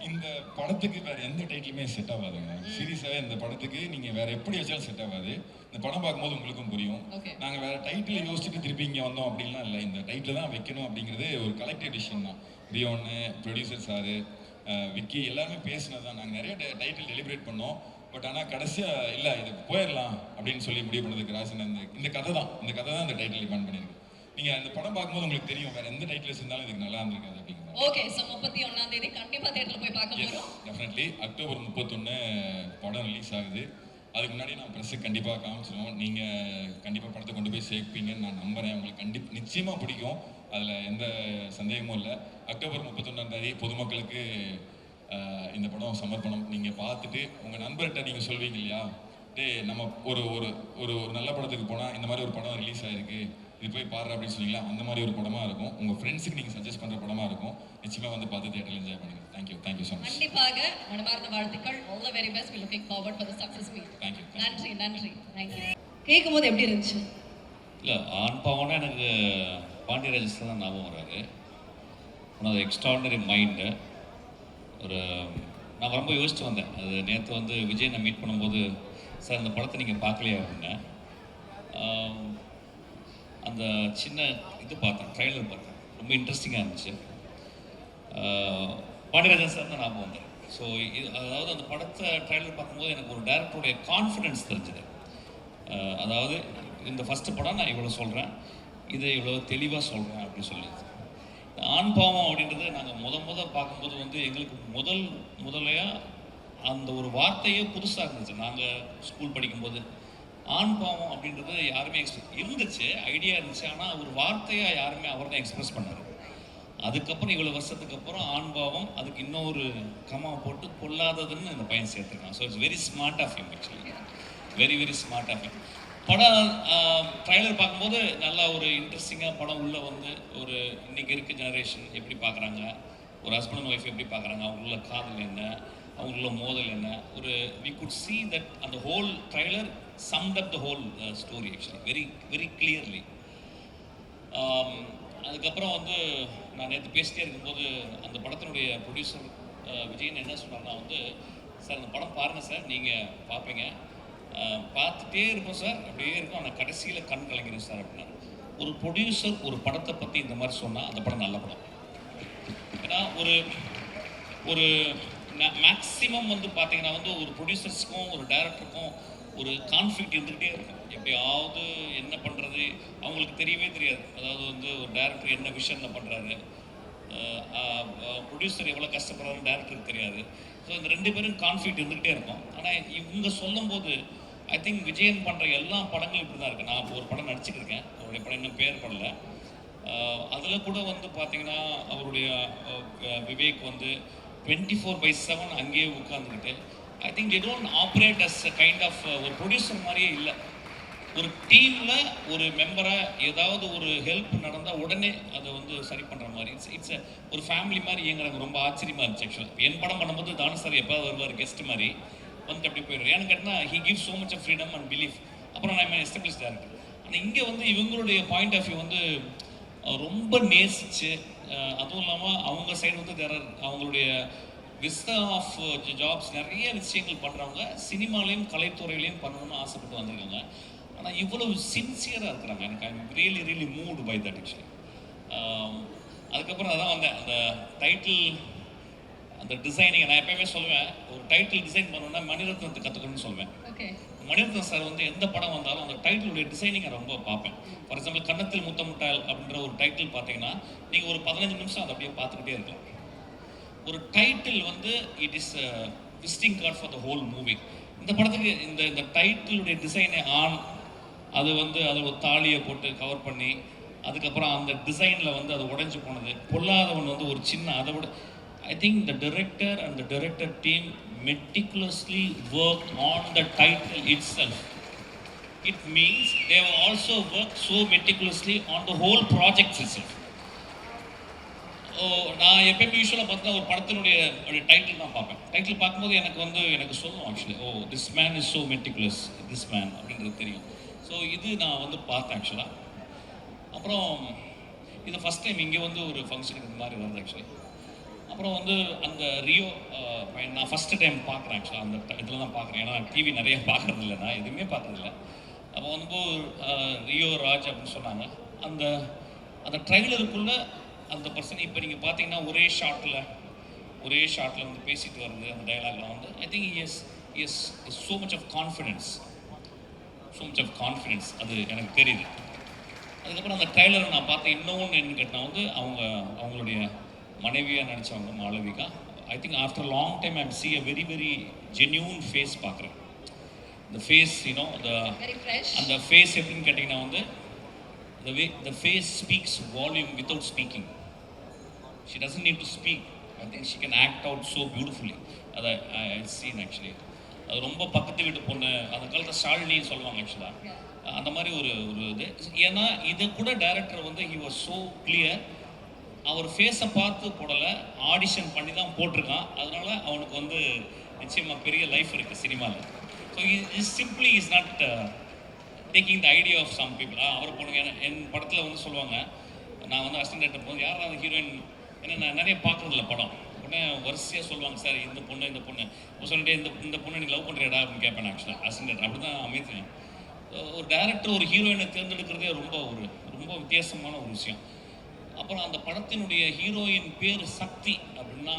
இந்த படத்துக்கு வேற எந்த டைட்டிலுமே செட் ஆகாதுங்க. சீரியஸாவே இந்த படத்துக்கு நீங்க வேற எப்படி வச்சாலும் செட் ஆகாது. இந்த படம் பார்க்கும்போது உங்களுக்கும் புரியும். நாங்க வேற டைட்டில் யோசிச்சுட்டு திருப்பி இங்க வந்தோம் அப்படின்லாம் இல்லை. இந்த டைட்டில் தான் வைக்கணும் அப்படிங்கிறது ஒரு கலெக்டிவ் டிசிஷன் தான். ரியோன்னு, ப்ரொடியூசர் சாரு, விக்கி எல்லாருமே பேசினது தான். நாங்கள் நிறைய டைட்டில் டெலிபரேட் பண்ணோம். பட் ஆனால் கடைசியாக இல்லை இது போயிடலாம் அப்படின்னு சொல்லி முடிவு பண்ணதுக்கு ராசன் இந்த கதை தான் இந்த டைட்டில் டிமாண்ட் பண்ணியிருக்கு. நீங்கள் அந்த படம் பார்க்கும்போது உங்களுக்கு தெரியும் வேற எந்த டைட்டில் இருந்தாலும் இதுக்கு நல்லா இருந்திருக்காது அப்படிங்கிறது. ஓகே, ஸோ 31ஆம் தேதி கண்டிப்பா தியேட்டர்ல போய் பார்க்க போறோம். டெஃபினெட்லி அக்டோபர் 31 படம் ரிலீஸ் ஆகுது. அதுக்கு முன்னாடி நான் ப்ரெஸ்ஸுக்கு கண்டிப்பாக காமிச்சிடுவோம். நீங்கள் கண்டிப்பாக படத்தை கொண்டு போய் சேர்ப்பீங்கன்னு நான் நம்புகிறேன். உங்களுக்கு நிச்சயமாக பிடிக்கும், அதில் எந்த சந்தேகமும் இல்லை. அக்டோபர் 31ஆம் தேதி பொதுமக்களுக்கு இந்த படம் சமர்ப்பணம். நீங்கள் பார்த்துட்டு உங்கள் நண்பர்கிட்ட நீங்கள் சொல்வீங்க இல்லையா, நம்ம ஒரு ஒரு ஒரு நல்ல படத்துக்கு போனால் இந்த மாதிரி ஒரு படம் ரிலீஸ் ஆகிருக்கு, இது போய் பாடுற அப்படின்னு சொன்னீங்களா, அந்த மாதிரி ஒரு படமாக இருக்கும். உங்கள் ஃப்ரெண்ட்ஸுக்கு நீங்கள் சஜஸ்ட் பண்ணுற படமாக இருக்கும். நிச்சயமாக வந்து பார்த்து தியேட்டரில் என்ஜாய் பண்ணுங்கள். Thank you so much. கண்டிப்பாக மனமார்ந்த வாழ்த்துக்கள். All the very best. We looking forward for the success meet. Thank you. நன்றி. கேட்கும்போது எப்படி இருந்துச்சு? இல்லை, ஆண் பாவம்னா எனக்கு பாண்டியராஜ் தான் ஞாபகம் வராது. ஆனால் அது எக்ஸ்ட்ராடனரி மைண்டு. நான் ரொம்ப யோசிச்சு வந்தேன். அது நேற்று வந்து விஜய் நான் மீட் பண்ணும்போது, சார் அந்த படத்தை நீங்கள் பார்க்கலையா அப்படின்னேன். அந்த சின்ன இது பார்த்தேன், ட்ரைலர் பார்த்தேன், ரொம்ப இன்ட்ரெஸ்டிங்காக இருந்துச்சு. பாண்டியராஜன் சார் தான் ஞாபகம் வந்தேன். ஸோ அதாவது அந்த படத்தை ட்ரைலர் பார்க்கும்போது எனக்கு ஒரு டைரக்டருடைய கான்ஃபிடென்ஸ் தெரிஞ்சுது. அதாவது இந்த ஃபஸ்ட்டு படம் நான் இவ்வளோ சொல்கிறேன், இதை இவ்வளோ தெளிவாக சொல்கிறேன் அப்படின்னு சொல்லி. ஆண் பாவம் அப்படின்றது நாங்கள் முதல் பார்க்கும்போது வந்து எங்களுக்கு முதலையாக அந்த ஒரு வார்த்தையே புதுசாக இருந்துச்சு. நாங்கள் ஸ்கூல் படிக்கும்போது ஆண் பாவம் அப்படின்றது யாருமே இருந்துச்சு, ஐடியா இருந்துச்சு. ஆனால் ஒரு வார்த்தையாக யாருமே அவர் தான் எக்ஸ்பிரஸ் பண்ணார். அதுக்கப்புறம் இவ்வளோ வருஷத்துக்கு அப்புறம் ஆண் பாவம், அதுக்கு இன்னொரு கமா போட்டு கொள்ளாததுன்னு இந்த பையன் சேர்த்துருக்கான். So it's very smart of him. Actually very smart of him. படம் ட்ரைலர் பார்க்கும்போது நல்லா ஒரு இன்ட்ரெஸ்டிங்காக படம் உள்ளே வந்து ஒரு இன்றைக்கி இருக்க ஜெனரேஷன் எப்படி பார்க்குறாங்க, ஒரு ஹஸ்பண்ட் அண்ட் ஒய்ஃப் எப்படி பார்க்குறாங்க, அவங்களுள்ள காதல் என்ன, அவங்களுள்ள மோதல் என்ன, ஒரு வி குட் சி தட் அந்த whole trailer summed up the whole story actually very clearly. அதுக்கப்புறம் வந்து நான் நேற்று பேசிட்டே இருக்கும்போது அந்த படத்தினுடைய ப்ரொடியூசர் விஜயன் என்ன சொன்னார்னா வந்து, சார் அந்த படம் பாருங்கள் சார், நீங்கள் பார்ப்பீங்க, பார்த்துட்டே இருப்போம் சார், அப்படியே இருக்கும், ஆனால் கடைசியில் கண் கலங்கிறேன் சார் அப்படின்னா. ஒரு ப்ரொடியூசர் ஒரு படத்தை பற்றி இந்த மாதிரி சொன்னால் அந்த படம் நல்ல படம். ஏன்னா ஒரு மேக்ஸிமம் வந்து பார்த்தீங்கன்னா வந்து ஒரு ப்ரொடியூசர்ஸ்க்கும் ஒரு டைரக்டருக்கும் ஒரு கான்ஃப்ளிக்ட் இருந்துகிட்டே இருக்கும். எப்படியாவது என்ன பண்ணுறது அவங்களுக்கு தெரியவே தெரியாது. அதாவது வந்து ஒரு டைரக்டர் என்ன விஷனில் பண்ணுறாரு, ப்ரொடியூசர் எவ்வளோ கஷ்டப்படுறாருன்னு டைரக்டருக்கு தெரியாது. ஸோ இந்த 2 பேரும் கான்ஃப்ளிக்ட் இருந்துகிட்டே இருக்கும். ஆனால் இவங்க சொல்லும்போது ஐ திங்க் விஜயன் பண்ணுற எல்லா படங்களும் இப்படி தான் இருக்குது. நான் இப்போ ஒரு படம் நடிச்சுட்டு இருக்கேன், அவருடைய படம் இன்னும் பேர் படல. அதில் கூட வந்து பார்த்தீங்கன்னா அவருடைய விவேக் வந்து 24/7 அங்கேயே உட்காந்துக்கிட்டு I think they don't operate as a kind of ஒரு ப்ரொடியூசர் மாதிரியே இல்லை. ஒரு டீமில் ஒரு மெம்பரை ஏதாவது ஒரு ஹெல்ப் நடந்தால் உடனே அதை வந்து சரி பண்ணுற மாதிரி இட்ஸ் ஒரு ஃபேமிலி மாதிரி எங்களுக்கு ரொம்ப ஆச்சரியமாக இருந்துச்சு. ஆக்சுவலாக என் படம் பண்ணும்போது தானு சார் எப்போ வருவார் கெஸ்ட் மாதிரி வந்துட்டு அப்படி போயிடுவார். ஏன்னு கேட்டால் he give so much of freedom and belief. அப்புறம் நான் எஸ்டாப்ளிஷ் டேரக்டர். ஆனால் இங்கே வந்து இவங்களுடைய பாயிண்ட் ஆஃப் வியூ வந்து ரொம்ப நேசிச்சு, அதுவும் இல்லாமல் அவங்க சைடு வந்து அவங்களுடைய விஸ்தா ஆஃப் ஜாப்ஸ் நிறைய விஷயங்கள் பண்ணுறவங்க சினிமாலையும் கலைத்துறையிலையும் பண்ணணும்னு ஆசைப்பட்டு வந்திருக்காங்க. ஆனால் இவ்வளவு சின்சியராக இருக்கிறாங்க. எனக்கு I am really moved by that actually. அதுக்கப்புறம் அதான் வந்தேன் அந்த டைட்டில் அந்த டிசைனிங். நான் எப்பயுமே சொல்லுவேன், ஒரு டைட்டில் டிசைன் பண்ணணும்னா மணிரத்னத்தை கற்றுக்கணும்னு சொல்லுவேன். மணிரத்னம் சார் வந்து எந்த படம் வந்தாலும் அந்த டைட்டிலுடைய டிசைனிங்கை ரொம்ப பார்ப்பேன். ஃபார் எக்ஸாம்பிள் கன்னத்தில் முத்தமுட்டால் அப்படின்ற ஒரு டைட்டில் பார்த்தீங்கன்னா நீங்கள் ஒரு 15 நிமிஷம் அதை அப்படியே பார்த்துக்கிட்டே இருக்கலாம். ஒரு டைட்டில் வந்து it is visiting card for the whole movie. இந்த படத்துக்கு இந்த டைட்டிலுடைய டிசைனை அது வந்து அதை ஒரு தாலியை போட்டு கவர் பண்ணி அதுக்கப்புறம் அந்த டிசைனில் வந்து அது உடைஞ்சு போனது பொல்லாதவன் வந்து ஒரு சின்ன அதை விட I think the director and the director team meticulously worked on the title itself. It means they have also worked so meticulously on the whole project itself. நான் எப்பயுமே யூஸ்வலாக பார்த்தா ஒரு படத்தினுடைய டைட்டில் தான் பார்ப்பேன். டைட்டில் பார்க்கும்போது எனக்கு சொல்லும் actually, this man is so meticulous, this man அப்படின்றது தெரியும். ஸோ இது நான் வந்து பார்த்தேன் ஆக்சுவலாக. அப்புறம் இது ஃபஸ்ட் டைம் இங்கே வந்து ஒரு ஃபங்க்ஷனுக்கு இந்த மாதிரி வருது ஆக்சுவலி. அப்புறம் வந்து அந்த ரியோ நான் ஃபஸ்ட்டு டைம் பார்க்குறேன் ஆக்சுவலாக. அந்த இதில் தான் பார்க்குறேன். ஏன்னா டிவி நிறைய பார்க்குறதில்ல, நான் எதுவுமே பார்க்குறதில்ல. அப்போ வந்து ரியோ ராஜ் அப்படின்னு சொன்னாங்க. அந்த அந்த ட்ரைலருக்குள்ளே அந்த பர்சன் இப்போ நீங்கள் பார்த்தீங்கன்னா ஒரே ஷாட்டில் வந்து பேசிட்டு வருது. அந்த டைலாக்லாம் வந்து I think is so much of confidence அது எனக்கு தெரியுது. அதுக்கப்புறம் அந்த ட்ரைலரை நான் பார்த்தேன். இன்னொன்று என்ன கேட்டால் வந்து அவங்களுடைய மனைவியாக நடித்தவங்க Malavika. I think after long time I see a very very genuine face பார்க்குறேன். இந்த ஃபேஸ் அந்த ஃபேஸ் எப்படின்னு கேட்டிங்கன்னா வந்து the face speaks volume without speaking. She doesn't need to speak. I think she can act out so beautifully. அதை I've seen actually. அது ரொம்ப பக்கத்து வீட்டு பொண்ணு, அந்த காலத்தில் ஷாலினின்னு சொல்லுவாங்க ஆக்சுவலாக. அந்த மாதிரி ஒரு இது. ஏன்னா இது கூட டைரக்டர் வந்து he was so clear. அவர் ஃபேஸை பார்த்து போடலை, ஆடிஷன் பண்ணி தான் போட்டிருக்கான். அதனால அவனுக்கு வந்து நிச்சயமாக பெரிய லைஃப் இருக்குது சினிமாவில். So is simply is not taking the idea of some people. அவர் பொண்ணுங்க என் படத்தில் வந்து சொல்லுவாங்க, நான் வந்து அசிஸ்டன்ட் டைரக்டர் போது யாராவது அந்த ஹீரோயின் ஏன்னா நான் நிறைய பார்க்குறதில்ல படம். உடனே வரிசையாக சொல்லுவாங்க, சார் இந்த பொண்ணு சொல்லிட்டு இந்த பொண்ணு நீ லவ் பண்ணுறியாடா அப்படின்னு கேட்பேன் ஆக்சுவலாக அசிஸ்டன்ட் டைரக்டர். அப்படி தான் அமைத்தேன். ஒரு டேரக்டர் ஒரு ஹீரோயினை தேர்ந்தெடுக்கிறதே ரொம்ப வித்தியாசமான ஒரு விஷயம். அப்புறம் அந்த படத்தினுடைய ஹீரோயின் பேர் சக்தி அப்படின்னா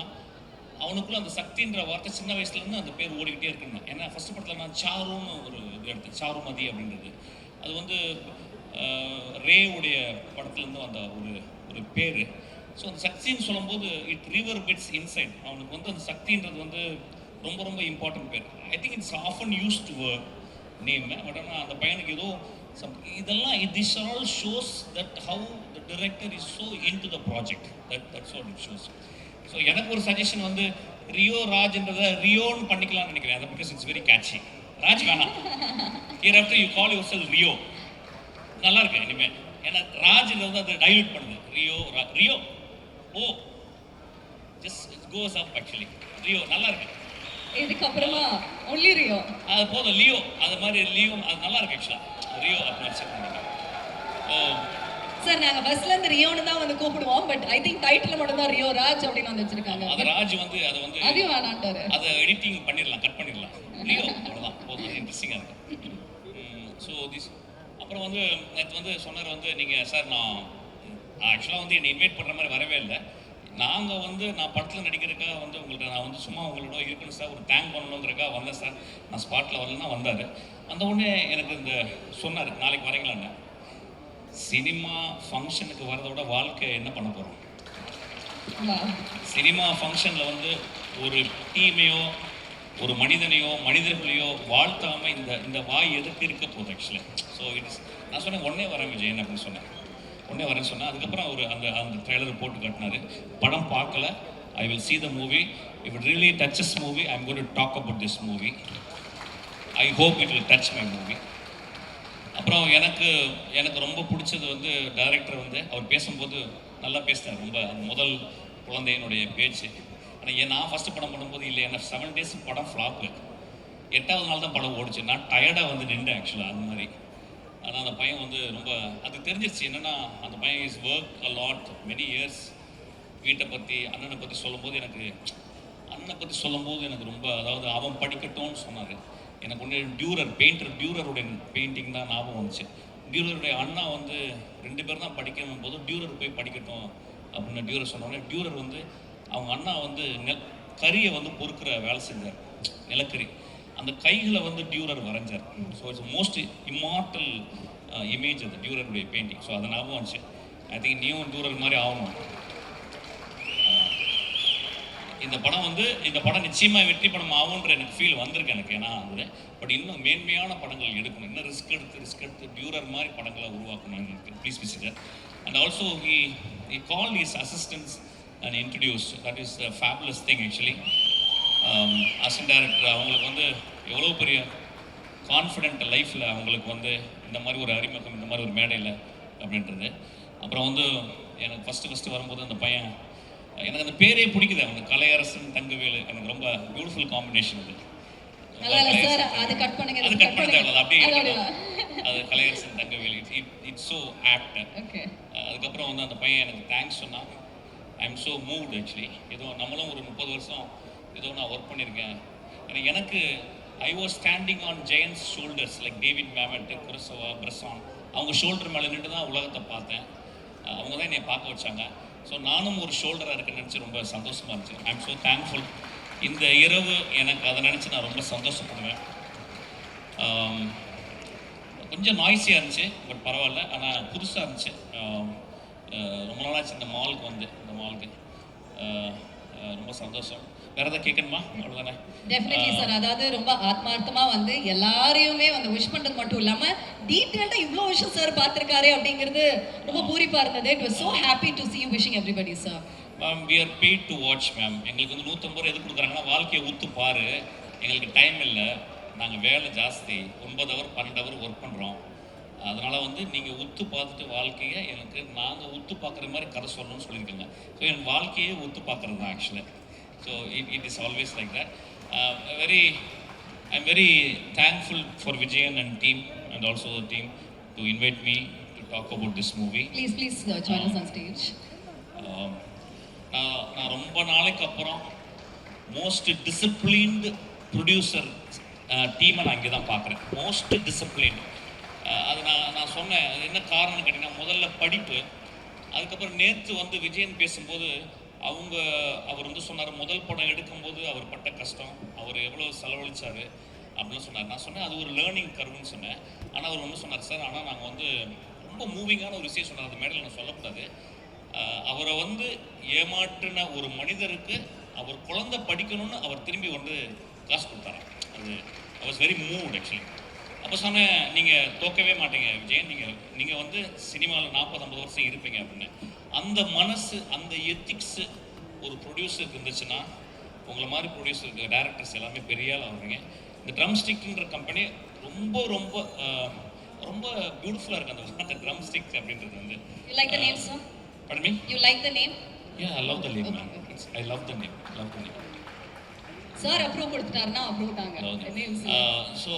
அவனுக்குள்ள அந்த சக்தின்ற வார்த்தை சின்ன வயசுலேருந்து அந்த பேர் ஓடிக்கிட்டே இருக்குன்னு. ஏன்னா ஃபஸ்ட் படத்தில் நான் சாருன்னு ஒரு இது எடுத்தேன், சாருமதி அப்படின்றது. அது வந்து ரேவுடைய படத்துலேருந்து வந்த ஒரு பேர். ஸோ அந்த சக்தின்னு சொல்லும்போது இட் ரிவர் பிட்ஸ் இன்சைட். அவனுக்கு வந்து அந்த சக்தின்றது வந்து ரொம்ப இம்பார்ட்டன்ட் பேர். I think it's often use to name. But ஆனால் அந்த பையனுக்கு ஏதோ இதெல்லாம் this all shows that how the director is so into the project. That's what it shows. So எனக்கு ஒரு சஜஷன் வந்து ரியோ ராஜ்ன்றதை ரியோன்னு பண்ணிக்கலாம்னு நினைக்கிறேன். அது because it's very catchy. Raj வேணாம், here after you call yourself Rio. நல்லா இருக்கு இனிமேல். ஏன்னா ராஜ்ன்றது அது டைல்யூட் பண்ணுது. Rio oh just it goes up actually. Rio நல்லா இருக்கு. இதுக்கப்புறமா ஒன்லி ரியோ அது போதும். லியோ அது மாதிரி லியோ அது நல்லா இருக்கு ஆக்சுவலாக. ரியோ அப்படின்னு செக் பண்ணுங்க. சார் நாங்க பஸ்ல இருந்து ரியோன்னு தான் வந்து கூப்பிடுவோம். பட் ஐ திங்க் டைட்டில் மட்டும் தான் ரியோ ராஜ் அப்படின்னு வந்து வச்சிருக்காங்க. அது ராஜ் வந்து அதையும் வேணான்ட்டாரு. அதை எடிட்டிங் பண்ணிடலாம், கட் பண்ணிடலாம். ரியோ அவ்வளோதான் போதும். இன்ட்ரெஸ்டிங்காக இருக்கு. ஸோ அப்புறம் வந்து நேற்று வந்து சொன்னார் வந்து நீங்கள் சார் நான் ஆக்சுவலாக வந்து என்னை இன்வைட் பண்ணுற மாதிரி வரவே இல்லை. நாங்கள் வந்து நான் படத்தில் நடிக்கிறதுக்காக வந்து உங்கள்கிட்ட நான் வந்து சும்மா உங்களோட இருக்கணும் சார், ஒரு தேங்க் பண்ணணுங்கிறக்காக வந்தேன் சார். நான் ஸ்பாட்டில் வரலன்னா வந்தார். அந்த உடனே எனக்கு இந்த சொன்னார், நாளைக்கு வரீங்களான்னு. சினிமா ஃபங்க்ஷனுக்கு வரதை விட வாழ்க்கை என்ன பண்ண போகிறோம்? சினிமா ஃபங்க்ஷனில் வந்து ஒரு டீமையோ ஒரு மனிதர்களையோ வாழ்த்தாமல் இந்த வாய் எதுக்கு இருக்க போகுது ஆக்சுவலி. ஸோ நான் சொன்னேன் உடனே வரேன் விஜயன் அப்படின்னு சொன்னேன். உடனே வரேன்னு சொன்னேன். அதுக்கப்புறம் அவர் அந்த அந்த ட்ரெய்லரை போட்டு காட்டினாரு. படம் பார்க்கல. I will see the movie. If it really touches movie, I'm going to talk about this movie. I hope it will touch my movie. அப்புறம் எனக்கு ரொம்ப பிடிச்சது வந்து டைரக்டர் வந்து அவர் பேசும்போது நல்லா பேசினார். ரொம்ப அந்த முதல் குழந்தையினுடைய பேச்சு. ஆனால் நான் ஃபஸ்ட்டு படம் பண்ணும்போது இல்லை, என்ன 7 days படம் ஃப்ளாப்பு. 8வது நாள் தான் படம் ஓடிச்சு. நான் டயர்டாக வந்து நின்றேன் ஆக்சுவலாக அந்த மாதிரி. ஆனால் அந்த பையன் வந்து ரொம்ப அது தெரிஞ்சிருச்சு. என்னென்னா அந்த பையன் is work a lot many years. வீட்டை பற்றி அண்ணனை பற்றி சொல்லும்போது எனக்கு ரொம்ப அதாவது அவன் படிக்கட்டும்னு சொன்னார். எனக்கு ஒன்று டியூரருடைய பெயிண்டிங் தான் ஞாபகம் வந்துச்சு. டியூரருடைய அண்ணா வந்து 2 பேர் தான் படிக்கணும் போது டியூரர் போய் படிக்கட்டும் அப்படின்னு டியூரர் சொன்னோடனே டியூரர் வந்து அவங்க அண்ணா வந்து கறியை வந்து பொறுக்கிற வேலை செஞ்சார், நிலக்கரி. அந்த கைகளை வந்து டியூரர் வரைஞ்சார். So it's most immortal image அது டியூரருடைய பெயிண்டிங். ஸோ அது ஞாபகம் வந்துச்சு. ஐ திங்க் நீயும் டியூரர் மாதிரி ஆகணும். இந்த படம் நிச்சயமாக வெற்றி படம் ஆகுன்ற எனக்கு ஃபீல் வந்திருக்கு எனக்கு. ஏன்னா அது பட் இன்னும் மேன்மையான படங்கள் எடுக்கணும், இன்னும் ரிஸ்க் எடுத்து டியூரர் மாதிரி படங்களை உருவாக்கணும் எனக்கு. Please visitor. And also he called his assistants and introduced. That is a fabulous thing actually. Assistant director அவங்களுக்கு வந்து எவ்வளோ பெரிய கான்ஃபிடென்ட் லைஃப்பில் அவங்களுக்கு வந்து இந்த மாதிரி ஒரு அறிமுகம், இந்த மாதிரி ஒரு மேடையில் அப்படின்றது. அப்புறம் வந்து எனக்கு ஃபஸ்ட்டு வரும்போது அந்த பையன் எனக்கு அந்த பேரே பிடிக்குது. அவனுக்கு கலையரசன் தங்கவேலு எனக்கு ரொம்ப பியூட்டிஃபுல் காம்பினேஷன் அது. அது கட் பண்ணுங்க, அப்படியே அது Kalaiyarasan Thangavelu. It's so apt. அதுக்கப்புறம் வந்து அந்த பையன் எனக்கு தேங்க்ஸ் சொன்னான். I am so moved actually. ஏதோ நம்மளும் ஒரு 30 வருஷம் ஏதோ நான் ஒர்க் பண்ணியிருக்கேன். எனக்கு I was standing on giants shoulders like David Mamet, Kurosawa, Bresson. அவங்க ஷோல்டர் மேலே நின்று தான் உலகத்தை பார்த்தேன். அவங்க தான் என்னை பார்க்க வச்சாங்க. ஸோ நானும் ஒரு ஷோல்டராக இருக்குன்னு நினச்சி ரொம்ப சந்தோஷமாக இருந்துச்சு. ஐ எம் ஸோ தேங்க்ஃபுல். இந்த இரவு எனக்கு அதை நினச்சி நான் ரொம்ப சந்தோஷப்படுவேன். கொஞ்சம் நாய்ஸியாக இருந்துச்சு, பட் பரவாயில்ல. ஆனால் புதுசாக இருந்துச்சு. ரொம்ப நாளாச்சு இந்த மாலுக்கு ரொம்ப சந்தோஷம். வேற ஏதாவது கேட்கணுமா? அவ்வளோதானே. Definitely sir. அதாவது ரொம்ப ஆத்மார்த்தமா வந்து எல்லாரையுமே வந்து விஷ் பண்றது மட்டும் இல்லாம டீடைல்டா இவ்வளோ விஷயம் சார் பார்த்திருக்காரு அப்படிங்கிறது ரொம்ப பூரிப்பா இருந்தது. It was so happy to see you wishing everybody sir. Ma'am we are paid to watch ma'am. எங்களுக்கு வந்து 150 ரூபாய் எது கொடுக்குறாங்கன்னா வாழ்க்கையை ஊத்து பாரு. எங்களுக்கு டைம் இல்லை, நாங்கள் வேலை ஜாஸ்தி, 9 hour 12 hour ஒர்க் பண்ணுறோம். அதனால் வந்து நீங்கள் உத்து பார்த்துட்டு வாழ்க்கையை எனக்கு நாங்கள் உத்து பார்க்குற மாதிரி கதை சொல்லணும்னு சொல்லியிருக்கோங்க. ஸோ என் வாழ்க்கையே உத்து பார்க்குறது தான் actually. So it is always like that. I'm very thankful for Vijayan and team and also the team to invite me to talk about this movie. Please join us on stage. நான் ரொம்ப நாளைக்கு அப்புறம் most disciplined producer டீமை நான் இங்கே தான் பார்க்குறேன். Most disciplined. அது நான் சொன்னேன். என்ன காரணம்னு கேட்டிங்கன்னா, முதல்ல படிப்பு. அதுக்கப்புறம் நேற்று வந்து விஜயன் பேசும்போது அவர் வந்து சொன்னார், முதல் படம் எடுக்கும்போது அவர் பட்ட கஷ்டம், அவர் எவ்வளோ செலவழித்தார் அப்படின்னு சொன்னார். நான் சொன்னேன் அது ஒரு லேர்னிங் கர்வுன்னு சொன்னேன். ஆனால் அவர் ஒன்று சொன்னார், சார் ஆனால் நாங்கள் வந்து ரொம்ப மூவிங்கான ஒரு விஷயம் சொன்னார். அந்த மேடையில் நான் சொல்லக்கூடாது. அவரை வந்து ஏமாற்றின ஒரு மனிதருக்கு அவர் குழந்தை படிக்கணும்னு அவர் திரும்பி வந்து காசு கொடுத்தாராம். அது I was very moved actually. அப்போ சொன்னேன், நீங்கள் தோக்கவே மாட்டீங்க விஜயன், நீங்கள் வந்து சினிமாவில் 40-50 வருஷம் இருப்பீங்க அப்படின்னு. அந்த மனசு, அந்த எத்திக்ஸு ஒரு ப்ரொடியூசருக்கு இருந்துச்சுன்னா, உங்களை மாதிரி ப்ரொடியூசருக்கு டைரக்டர்ஸ் எல்லாமே பெரிய ஆள் ஆகுறீங்க. இந்த ட்ரம் ஸ்டிக்ன்ற கம்பெனி ரொம்ப ரொம்ப ரொம்ப பியூட்டிஃபுல்லாக இருக்குது. அந்த ட்ரம் ஸ்டிக் அப்படின்றது வந்து. You like the name sir? Pardon me? You like the name? Yeah, I love the name man. I love the name. Sir approve கொடுத்துட்டாருன்னா அப்ரூவ் தாங்க. ஸோ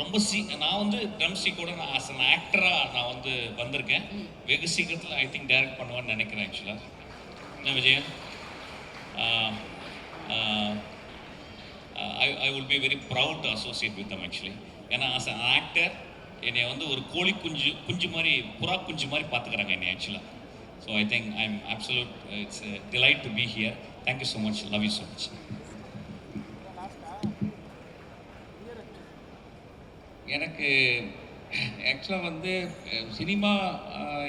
ரொம்ப நான் வந்து ட்ரம் ஸ்டிக்கோட நான் ஆஸ் அன் ஆக்டராக நான் வந்து வந்திருக்கேன். வெகு சீக்கிரத்தில் ஐ திங்க் டைரக்ட் பண்ணுவேன்னு நினைக்கிறேன் ஆக்சுவலாக. என்ன Vijayan? I will be very proud to associate with them actually. ஏன்னா ஆஸ் அன் ஆக்டர் என்னை வந்து ஒரு கோழி குஞ்சு மாதிரி, புறா குஞ்சு மாதிரி பார்த்துக்கிறாங்க என்னை ஆக்சுவலாக. So I think I am absolute it's delight to be here. Thank you so much. Love you so much. எனக்கு ஆக்சுவலாக வந்து சினிமா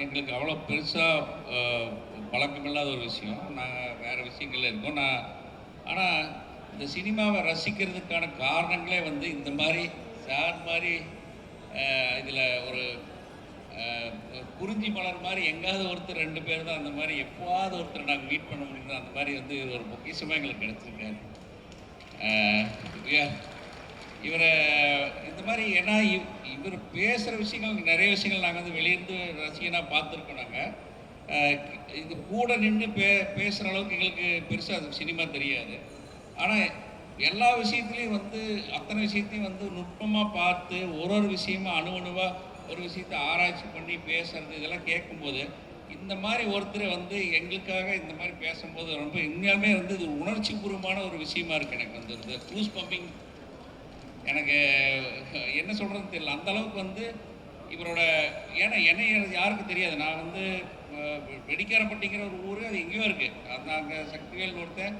எங்களுக்கு அவ்வளோ பெருசாக பழக்கமில்லாத ஒரு விஷயம். நாங்கள் வேறு விஷயங்கள்ல இருக்கோம். ஆனால் இந்த சினிமாவை ரசிக்கிறதுக்கான காரணங்களே வந்து இந்த மாதிரி சார் மாதிரி இதில் ஒரு குறிஞ்சி மலர் மாதிரி எங்காவது ஒருத்தர் 2 பேர் தான் அந்த மாதிரி எப்போவாவது ஒருத்தர் நாங்கள் மீட் பண்ண முடியுது. அந்த மாதிரி வந்து ஒரு பொக்கிஷமாக எங்களுக்கு கிடச்சிருக்காரு. இவரை இந்த மாதிரி ஏன்னா இவர் பேசுகிற விஷயங்கள் நிறைய விஷயங்கள் நாங்கள் வந்து வெளியிருந்து ரசிகனாக பார்த்துருக்கோம். நாங்கள் இது கூட நின்று பேசுகிற அளவுக்கு எங்களுக்கு பெருசாக அது சினிமா தெரியாது. ஆனால் எல்லா விஷயத்துலையும் வந்து அத்தனை விஷயத்தையும் வந்து நுட்பமாக பார்த்து ஒரு விஷயமா அணுவாக ஒரு விஷயத்தை ஆராய்ச்சி பண்ணி பேசுறது இதெல்லாம் கேட்கும்போது இந்த மாதிரி ஒருத்தர் வந்து எங்களுக்காக இந்த மாதிரி பேசும்போது ரொம்ப உண்மையாலுமே வந்து இது உணர்ச்சி பூர்வமான ஒரு விஷயமா இருக்குது. எனக்கு வந்து இந்த க்ரூஸ் பம்பிங் எனக்கு என்ன சொல்கிறதுன்னு தெரியல. அந்த அளவுக்கு வந்து இவரோட ஏன்னா என்னை யாருக்கும் தெரியாது. நான் வந்து வெடிக்காரப்பட்டிங்கிற ஒரு ஊர் அது எங்கேயோ இருக்குது. அது அங்கே சக்திவேல் ஒருத்தன்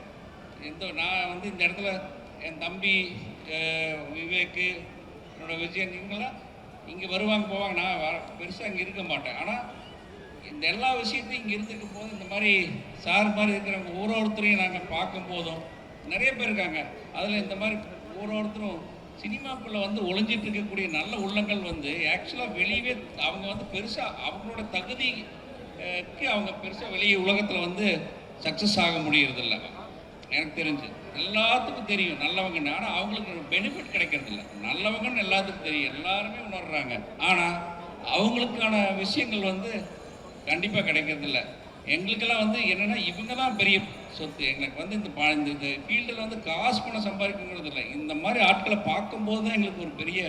நான் வந்து இந்த இடத்துல என் தம்பி விவேக்கு என்னோட விஜயன் இவங்கெல்லாம் இங்கே வருவாங்க போவாங்க. நான் பெருசாக இங்கே இருக்க மாட்டேன். ஆனால் இந்த எல்லா விஷயத்தையும் இங்கே இருந்துக்கும் போது இந்த மாதிரி சார் மாதிரி இருக்கிறவங்க ஒருத்தரையும் நாங்கள் பார்க்கும் போதும் நிறைய பேர் இருக்காங்க. அதில் இந்த மாதிரி ஒருத்தரும் சினிமாக்குள்ளே வந்து ஒளிஞ்சிட்டு இருக்கக்கூடிய நல்ல உள்ளங்கள் வந்து ஆக்சுவலாக வெளியவே அவங்க வந்து பெருசாக அவங்களோட தகுதிக்கு அவங்க பெருசாக வெளியே உலகத்தில் வந்து சக்ஸஸ் ஆக முடியறதில்ல. எனக்கு தெரிஞ்சு எல்லாத்துக்கும் தெரியும் நல்லவங்கன்னு. ஆனால் அவங்களுக்கு ஒரு பெனிஃபிட் கிடைக்கிறதில்ல. நல்லவங்கன்னு எல்லாத்துக்கும் தெரியும், எல்லாருமே உணர்றாங்க. ஆனால் அவங்களுக்கான விஷயங்கள் வந்து கண்டிப்பாக கிடைக்கிறதில்ல. எங்களுக்கெல்லாம் வந்து என்னென்னா இவங்க தான் பெரிய சொத்து. எங்களுக்கு வந்து இந்த ஃபீல்டில் வந்து காசு பணம் சம்பாதிக்கணுங்கிறது இல்லை. இந்த மாதிரி ஆட்களை பார்க்கும்போது தான் எங்களுக்கு ஒரு பெரிய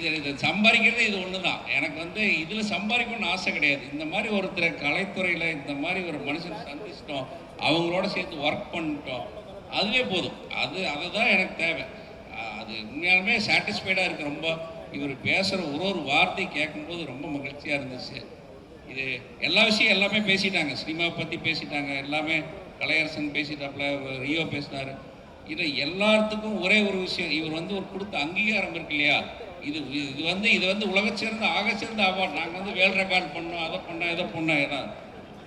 இதை சம்பாதிக்கிறது இது ஒன்று தான். எனக்கு வந்து இதில் சம்பாதிக்கணும்னு ஆசை கிடையாது. இந்த மாதிரி ஒருத்தரை கலைத்துறையில் இந்த மாதிரி ஒரு மனுஷன் சந்திச்சிட்டோம், அவங்களோட சேர்த்து ஒர்க் பண்ணிட்டோம், அதுவே போதும். அதை தான் எனக்கு தேவை. அது உண்மையாலுமே சாட்டிஸ்ஃபைடாக இருக்குது. ரொம்ப இவர் பேசுகிற ஒரு வார்த்தை கேட்கும்போது ரொம்ப மகிழ்ச்சியாக இருந்துச்சு. இது எல்லா விஷயம் எல்லாமே பேசிட்டாங்க. சினிமாவை பற்றி பேசிட்டாங்க, எல்லாமே கலையரசன் பேசிட்டாப்புல, ரியோ பேசினார். இதை எல்லாத்துக்கும் ஒரே ஒரு விஷயம், இவர் வந்து ஒரு கொடுத்த அங்கீகாரம் இருக்கு இல்லையா, இது வந்து உலகச்சிறந்த ஆகச்சிறந்த அவார்டு. நாங்கள் வந்து வேல் ரெக்கார்ட் பண்ணோம், அதை பண்ணோம், இதை பண்ணோம். ஏன்னா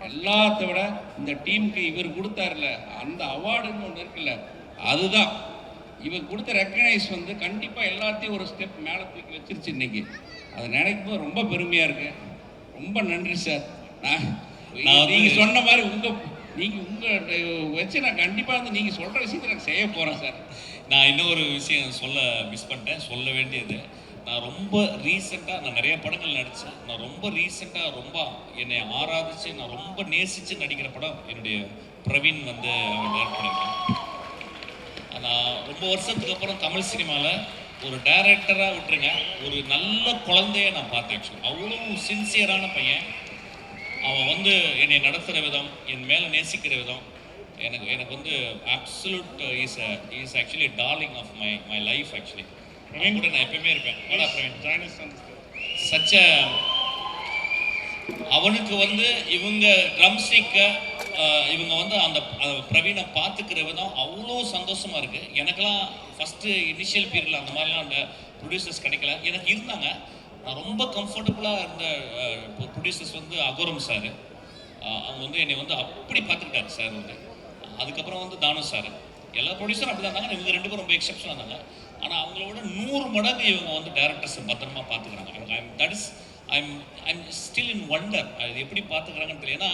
எல்லாத்த விட இந்த டீமுக்கு இவர் கொடுத்தாருல அந்த அவார்டுன்னு ஒன்று இருக்குல்ல, அதுதான் இவர் கொடுத்த ரெக்கக்னைஸ் வந்து கண்டிப்பாக எல்லாத்தையும் ஒரு ஸ்டெப் மேலே தூக்கி வச்சிருச்சு இன்னைக்கு. அதை நினைக்கும் போது ரொம்ப பெருமையாக இருக்கு. ரொம்ப நன்றி சார். நீங்கள் சொன்ன மாதிரி உங்கள் வச்சு நான் கண்டிப்பாக வந்து நீங்கள் சொல்கிற விஷயத்தை நான் செய்ய போகிறேன் சார். நான் இன்னொரு விஷயம் சொல்ல மிஸ் பண்ணிட்டேன், சொல்ல வேண்டியது. நான் ரொம்ப ரீசெண்டாக நான் நிறைய படங்கள் நடித்தேன். நான் ரொம்ப ரீசெண்டாக ரொம்ப என்னை ஆராதிச்சு நான் ரொம்ப நேசித்து நடிக்கிற படம் என்னுடைய பிரவீன் வந்து டேரக்ட் பண்ணியிருக்கேன். நான் ரொம்ப வருஷத்துக்கு அப்புறம் தமிழ் சினிமாவில் ஒரு டைரக்டராக விட்டுருங்க, ஒரு நல்ல குழந்தைய நான் பார்த்தேன். ஆக்சுவலி அவ்வளோ சின்சியரான பையன். அவன் வந்து என்னை நடத்துகிற விதம், என் மேலே நேசிக்கிற விதம் எனக்கு வந்து absolute is actually darling of my life. Actually Praveen கூட நான் எப்பயுமே இருப்பேன். பிரவீன் சச்ச அவனுக்கு வந்து இவங்க ட்ரம்ஸ்டிக்கை இவங்க வந்து அந்த பிரவீனை பார்த்துக்கிற விதம் அவ்வளோ சந்தோஷமாக இருக்குது. எனக்கெல்லாம் ஃபஸ்ட்டு இனிஷியல் பீரியடில் அந்த மாதிரிலாம் அந்த ப்ரொடியூசர்ஸ் கிடைக்கல. எனக்கு இருந்தாங்க, நான் ரொம்ப கம்ஃபர்டபுளாக இருந்த ப்ரொடியூசர்ஸ் வந்து அகோரம் சார். அவங்க வந்து என்னை வந்து அப்படி பார்த்துக்கிட்டாரு சார் வந்து. அதுக்கப்புறம் வந்து தானு சார், எல்லா ப்ரொடியூசரும் அப்படி தான் இருந்தாங்க. இவங்க 2 பேரும் ரொம்ப எக்ஸப்ஷனாக இருந்தாங்க. ஆனால் அவங்களோட 100 மடங்கு இவங்க வந்து டேரக்டர்ஸை பத்திரமா பார்த்துக்கிறாங்க. I'm still in wonder. அது எப்படி பார்த்துக்கிறாங்கன்னு தெரியல. ஏன்னா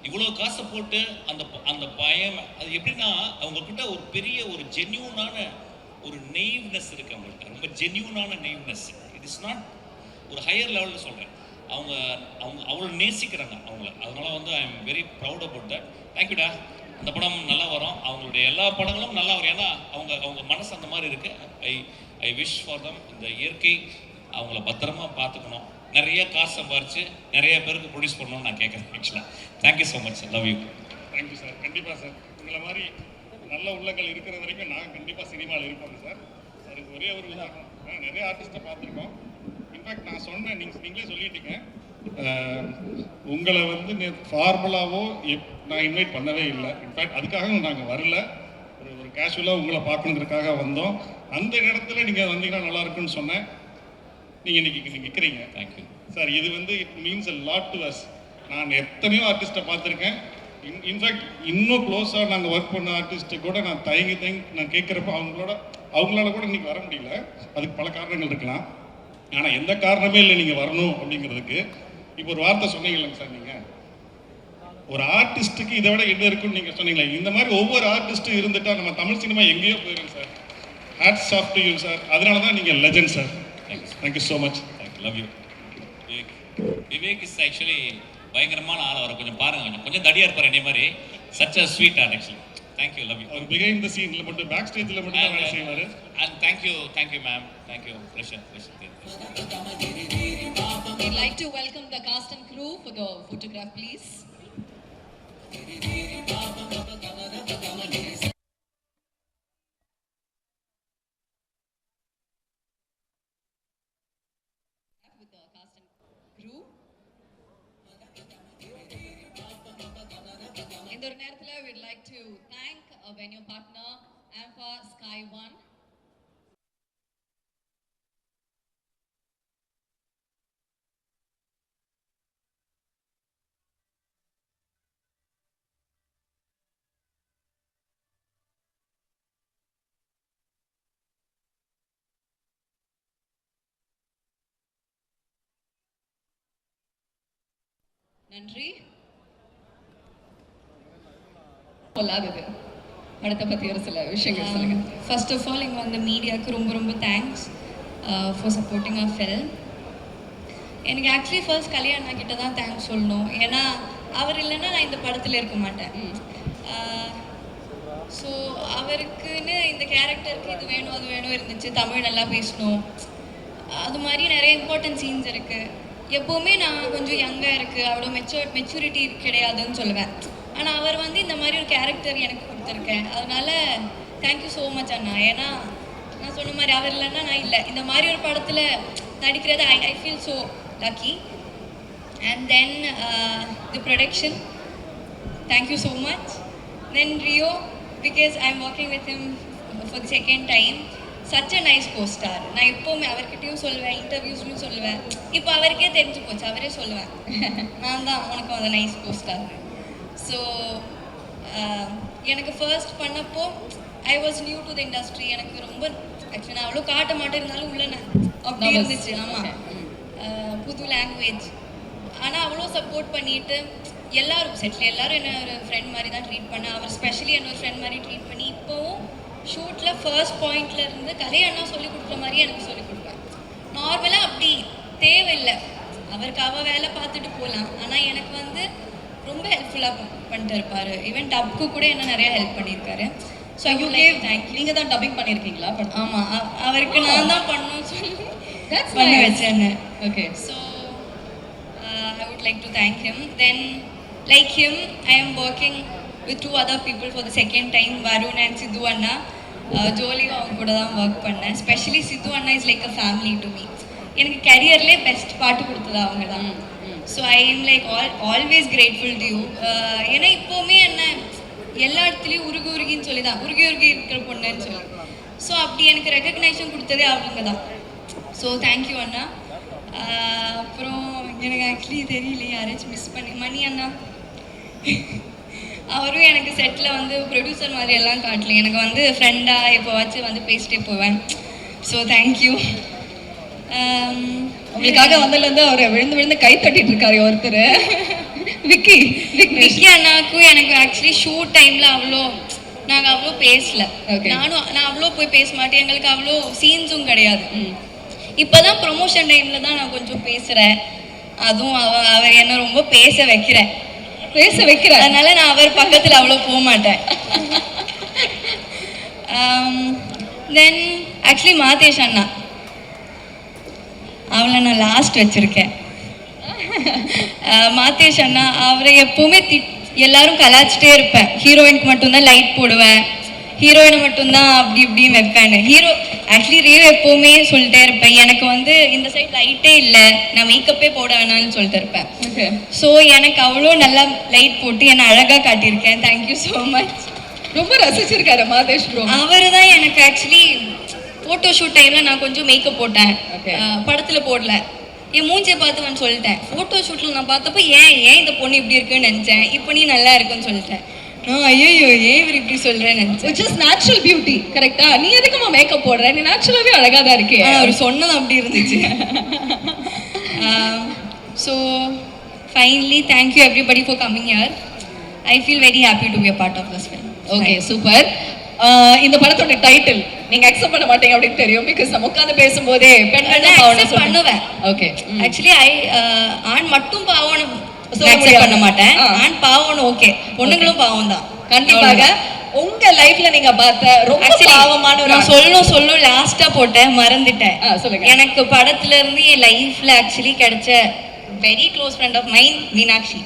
இவ்வளோ காசை போட்டு அந்த பயம் அது எப்படின்னா அவங்கக்கிட்ட ஒரு பெரிய ஒரு ஜென்யூனான ஒரு நெய்வ்னஸ் இருக்குது. அவங்கள்ட்ட ரொம்ப ஜென்யூனான நெய்வ்னஸ். இட் இஸ் நாட் ஒரு ஹையர் லெவலில் சொல்கிறேன். அவங்க அவ்வளோ நேசிக்கிறாங்க அவங்கள. அதனால வந்து I am very proud about that. தேங்க்யூடா. அந்த படம் நல்லா வரும், அவங்களுடைய எல்லா படங்களும் நல்லா வரும். ஏன்னா அவங்க மனசு அந்த மாதிரி இருக்குது. I wish for them. இந்த இயற்கை அவங்கள பத்திரமா பார்த்துக்கணும், நிறைய காசு சம்பாரிச்சு நிறைய பேருக்கு ப்ரொடியூஸ் பண்ணணும்னு நான் கேட்குறேன். ஆக்சுவலாக thank you so much sir. Love you. Thank you sir. கண்டிப்பாக சார், உங்களை மாதிரி நல்ல உள்ளங்கள் இருக்கிற வரைக்கும் நாங்கள் கண்டிப்பாக சினிமாவில் இருப்போங்க சார். அதுக்கு ஒரே ஒரு உதாரணம், நிறைய ஆர்டிஸ்ட்டை பார்த்துருக்கோம். இன்ஃபேக்ட் நான் சொன்னேன், நீங்களே சொல்லிட்டீங்க, உங்களை வந்து ஃபார்முலாவோ நான் இன்வைட் பண்ணவே இல்லை. இன்ஃபேக்ட் அதுக்காக நாங்கள் வரல, ஒரு கேஷுவலாக உங்களை பார்க்கணுங்கிறதுக்காக வந்தோம். அந்த இடத்துல நீங்கள் வந்தீங்கன்னா நல்லா இருக்குன்னு சொன்னேன். நீங்கள் இன்னைக்கு நிற்கிறீங்க. Thank you sir. இது வந்து it means a lot to us. நான் எத்தனையோ ஆர்டிஸ்ட்டை பார்த்துருக்கேன். இன்ஃபேக்ட் இன்னும் க்ளோஸாக நாங்கள் ஒர்க் பண்ண ஆர்டிஸ்ட்டை கூட நான் தயங்கி நான் கேட்குறப்ப அவங்களால கூட இன்னைக்கு வர முடியல. அதுக்கு பல காரணங்கள் இருக்கலாம். ஆனால் எந்த காரணமே இல்லை நீங்கள் வரணும் அப்படிங்கிறதுக்கு. இப்போ ஒரு வார்த்தை சொன்னீங்களேங்க சார், நீங்கள் ஒரு ஆர்டிஸ்ட்டுக்கு இதை விட என்ன இருக்குன்னு நீங்கள் சொன்னீங்களே, இந்த மாதிரி ஒவ்வொரு ஆர்டிஸ்ட்டும் இருந்துட்டா நம்ம தமிழ் சினிமா எங்கேயோ போயிடும் sir. Hats off to you sir. அதனால தான் நீங்கள் legend sir. Thank you so much. Love you. Vivek is actually பயங்கரமான ஆள். அவரை கொஞ்சம் பாருங்க, கொஞ்சம் தடியா இருப்பார் என்னை மாதிரி. Such a sweet heart actually. Thank you, love you. அவர் பிஹைண்ட் த சீன்ல மட்டும், பேக் ஸ்டேஜ்ல மட்டும் தான் வேலை செய்வார். And thank you ma'am, thank you. Pressure. We'd like to welcome the cast and crew for the photograph, please. With the cast and crew. இந்த ஒரு நேரத்துல we'd like to thank our venue partner AMPA Sky One. நன்றி. சொல்லாதது படத்தை பற்றி ஒரு சில விஷயங்கள் சொல்லுங்க. ஃபர்ஸ்ட் ஆஃப் ஆல் இங்கே வந்த மீடியாவுக்கு ரொம்ப ரொம்ப thanks for supporting our film. எனக்கு ஆக்சுவலி ஃபர்ஸ்ட் கல்யாணா கிட்ட தான் தேங்க்ஸ் சொல்லணும். ஏன்னா அவர் இல்லைன்னா நான் இந்த படத்தில் இருக்க மாட்டேன். ஸோ அவருக்குன்னு இந்த கேரக்டருக்கு இது வேணும் அது வேணும் இருந்துச்சு. தமிழ் நல்லா பேசணும், அது மாதிரி நிறைய இம்பார்ட்டன்ட் சீன்ஸ் இருக்குது. எப்போவுமே நான் கொஞ்சம் யங்காக இருக்குது, அவ்வளோ மெச்சூரிட்டி கிடையாதுன்னு சொல்லுவேன். ஆனால் அவர் வந்து இந்த மாதிரி ஒரு கேரக்டர் எனக்கு கொடுத்துருக்கேன். அதனால தேங்க்யூ ஸோ மச் அண்ணா. ஏன்னா நான் சொன்ன மாதிரி அவர் இல்லைன்னா நான் இல்லை. இந்த மாதிரி ஒரு படத்தில் நடிக்கிறது I feel so lucky. And then the production, thank you so much. Then Rio, because I am working with him for the second time. Such a nice poster. நான் எப்போவுமே அவர்கிட்டையும் சொல்லுவேன், இன்டர்வியூஸ்லையும் சொல்லுவேன். இப்போ அவருக்கே தெரிஞ்சு போச்சு, அவரே சொல்லுவேன் நான் தான் உனக்கு அந்த நைஸ் போஸ்டார். ஸோ எனக்கு ஃபர்ஸ்ட் பண்ணப்போ I was new to the industry. எனக்கு ரொம்ப ஆக்சுவலி நான் அவ்வளோ காட்ட மாட்டேன், இருந்தாலும் உள்ள அப்படி இருந்துச்சு. ஆமாம், புது லாங்குவேஜ். ஆனால் அவ்வளோ சப்போர்ட் பண்ணிட்டு எல்லாரும் செட்டில் எல்லாரும் என்ன ஒரு ஃப்ரெண்ட் மாதிரி தான் ட்ரீட் பண்ணேன். அவர் ஸ்பெஷலி என்ன ஒரு ஃப்ரெண்ட் மாதிரி ட்ரீட் பண்ணி இப்போவும் ஷூட்டில் ஃபர்ஸ்ட் பாயிண்ட்ல இருந்து கலையண்ணா சொல்லிக் கொடுக்குற மாதிரியே எனக்கு சொல்லிக் கொடுப்பேன். நார்மலாக அப்படி தேவையில்லை, அவருக்கு அவள் வேலை பார்த்துட்டு போகலாம். ஆனால் எனக்கு வந்து ரொம்ப ஹெல்ப்ஃபுல்லாக பண்ணிட்டு இருப்பார். ஈவன் டப்க்கு கூட என்ன நிறையா ஹெல்ப் பண்ணியிருக்காரு. So thank you. நீங்கள் தான் டப்பிங் பண்ணியிருக்கீங்களா? ஆமாம், அவருக்கு நான் தான் பண்ணணும்னு சொல்லி பண்ண வச்சேன். Okay. So I would like to thank him. Then like him, I am working with 2 other people for the second time, Varun and Sidhu Anna. ஜோலி அவங்க கூட தான் ஒர்க் பண்ணேன். ஸ்பெஷலி சித்து அண்ணா is like a family to me. எனக்கு கரியர்லேயே best பாட்டு கொடுத்தது அவங்க தான். So I am like always grateful to you. ஏன்னா இப்போவுமே என்ன எல்லா இடத்துலையும் உருகின்னு சொல்லி தான், உருகி இருக்கிற பொண்ணுன்னு சொல்லி. ஸோ அப்படி எனக்கு ரெகக்னைசேஷன் கொடுத்ததே அவங்க தான். ஸோ தேங்க்யூ அண்ணா. அப்புறம் எனக்கு ஆக்சுவலி தெரியலையே, யாராச்சும் மிஸ் பண்ணி மணி அண்ணா அவரும் எனக்கு செட்டில் வந்து ப்ரொடியூசர் மாதிரி எல்லாம் காட்டல, எனக்கு வந்து ஃப்ரெண்டாக எப்போவாச்சும் வந்து பேசிட்டே போவேன். So thank you. உங்களுக்காக வந்ததுலேருந்து அவர் விழுந்து கை தட்டிட்டு இருக்காரு ஒருத்தர். விக்கி அண்ணாவுக்கும் எனக்கு ஆக்சுவலி ஷூட் டைமில் நாங்கள் அவ்வளோ பேசல. நான் அவ்வளோ போய் பேச மாட்டேன், எங்களுக்கு அவ்வளோ சீன்ஸும் கிடையாது. இப்போ தான் ப்ரொமோஷன் டைமில் தான் நான் கொஞ்சம் பேசுகிறேன். அதுவும் அவர் என்ன ரொம்ப பேச வைக்கிறேன். அதனால நான் அவர் பக்கத்தில் அவ்வளோ போக மாட்டேன். தென் ஆக்சுவலி மாதேஷ் அண்ணா, அவளை நான் லாஸ்ட் வச்சுருக்கேன். மாதேஷ் அண்ணா, அவரை எப்போவுமே எல்லாரும் கலாச்சிட்டே இருப்பேன். ஹீரோயினுக்கு மட்டும்தான் லைட் போடுவேன், ஹீரோயினை மட்டும்தான் அப்படி இப்படின்னு வைப்பேன். ஆக்சுவலி ரியோ எப்போவுமே சொல்லிட்டே இருப்பேன், எனக்கு வந்து இந்த சைட் லைட்டே இல்லை, நான் மேக்கப்பே போட வேணாம்னு சொல்லிட்டு இருப்பேன். ஸோ எனக்கு அவ்வளோ நல்லா லைட் போட்டு என்னை அழகாக காட்டியிருக்கேன். Thank you so much. ரொம்ப ரசிச்சிருக்காரு மாதேஷ் ப்ரோ. அவர் தான் எனக்கு ஆக்சுவலி ஃபோட்டோ ஷூட் டைமில் நான் கொஞ்சம் மேக்கப் போட்டேன், படத்தில் போடல. என் மூஞ்சியை பார்த்து நான் சொல்லிட்டேன். ஃபோட்டோ ஷூட்டில் நான் பார்த்தப்போ ஏன் இந்த பொண்ணு இப்படி இருக்குன்னு நினச்சேன், இப்போ நீ நல்லா இருக்குன்னு சொல்லிட்டேன். ஐயோ ஏன் இவர் இப்படி சொல்றேன்னு which is natural beauty கரெக்ட்டா? நீ எதுக்குமா மேக்கப் போடுற? நீ நேச்சுரலாவே அழகா தான் இருக்கே. அவர் சொன்னது அப்படி இருந்துச்சு. So finally thank you everybody for coming here. I feel very happy to be a part of this film. Okay super. இந்த படத்தோட டைட்டில் நீங்க அக்செப்ட் பண்ண மாட்டீங்க அப்படின்னு தெரியும். பிகாஸ் நம்ம உட்கார்ந்து பேசும்போதே பெண்கள் தான் பாவம்னு பண்ணுவேன். ஓகே ஆக்சுவலி ஆண் மட்டும் பாவம்னு அக்செப்ட் பண்ண மாட்டேன். ஆண் பாவம்னு ஓகே, பொண்ணுங்களும் பாவம் தான் கண்டிப்பாக. உங்க லைஃப்ல நீங்க பார்த்த ரொம்ப பாவமான ஒரு நான் சொல்லணும் லாஸ்டா போட்டேன், மறந்துட்டேன். சொல்லுங்க. எனக்கு படத்துல இருந்து என் லைஃப்ல ஆக்சுவலி கிடைச்ச very close friend of mine Meenakshi.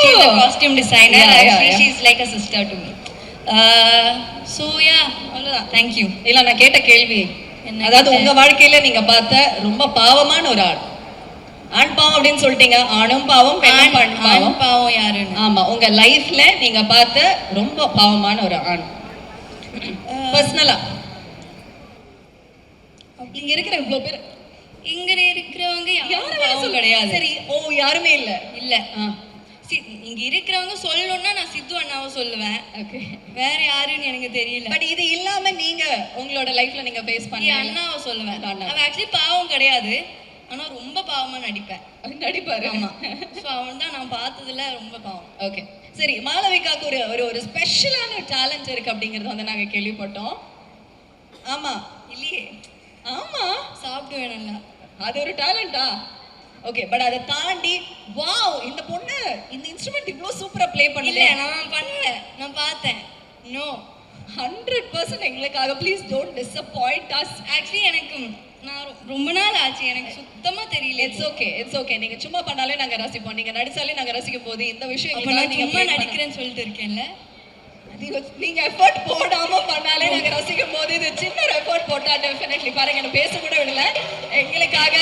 She's a costume designer. Actually, she's like a sister to me. So yeah, அவ்வளவுதான். Thank you. இல்ல நான் கேட்ட கேள்வி, அதாவது உங்க வாழ்க்கையில நீங்க பார்த்த ரொம்ப பாவமான ஒரு ஆள். ஆண் பாவம் அப்படின்னு சொல்லிட்டீங்க. ஆணும் பாவம் பெண்ணும் பாவம். பாவம் யாருன்னு? ஆமா, உங்க லைஃப்ல நீங்க பார்த்த ரொம்ப பாவமான ஒரு ஆண் பர்சனலா. இங்க இருக்கிற இவ்வளவு பேர் இங்க இருக்கிறவங்க யாரும் பாவம் கிடையாது. சரி, யாருமே இல்ல. இல்ல இங்க இருக்கிறவங்க சொல்லணும்னா நான் சித்து அண்ணாவை சொல்லுவேன். ஓகே, வேற யாருன்னு எனக்கு தெரியல. பட் இது இல்லாம நீங்க உங்களோட லைஃப்ல நீங்க ஃபேஸ் பண்ணி அண்ணாவை சொல்லுவேன். அவன் ஆக்சுவலி பாவம் கிடையாது, ஆனா ரொம்ப பாவமா நடிப்பாரு. ஆமா. சோ அவன் தான் நான் பார்த்ததுல ரொம்ப பாவம். ஓகே சரி, மாளவிகாக்கு ஒரு ஒரு ஸ்பெஷலான டேலண்ட் இருக்கு அப்படிங்கறது வந்து நாங்க கேள்விப்பட்டோம். ஆமா இல்லையே? ஆமா, சாப்பிடுவேன் நல்லா. அது ஒரு டேலண்டா? ஓகே, பட் அதை தாண்டி வாவ், இந்த பொண்ணு இந்த இன்ஸ்ட்ருமெண்ட் இவ்ளோ சூப்பரா ப்ளே இல்ல பண்ணல. நான் பண்ணல, நான் பார்த்தேன். நோ 100% எங்களுக்காக please don't disappoint us. Actually எனக்கு நான் ரொம்ப நாள் ஆச்சு, எனக்கு சுத்தமா தெரியல. இட்ஸ் ஓகே நீங்க சும்மா பண்ணாலே நாங்க ரசிப்போம், நீங்க நடிச்சாலே நாங்க ரசிக்கும் போது இந்த விஷயம் அப்ப நான் சும்மா நடிக்கிறேன்னு சொல்லிட்டு இருக்கேன்ல. நீங்க எஃபோர்ட் போடாம பண்ணாலே நாங்க ரசிக்கும் போது இது சின்ன எஃபோர்ட் போட்டா டெஃபினெட்லி பாருங்க. என்ன பேச கூட விடல. எங்களுக்காக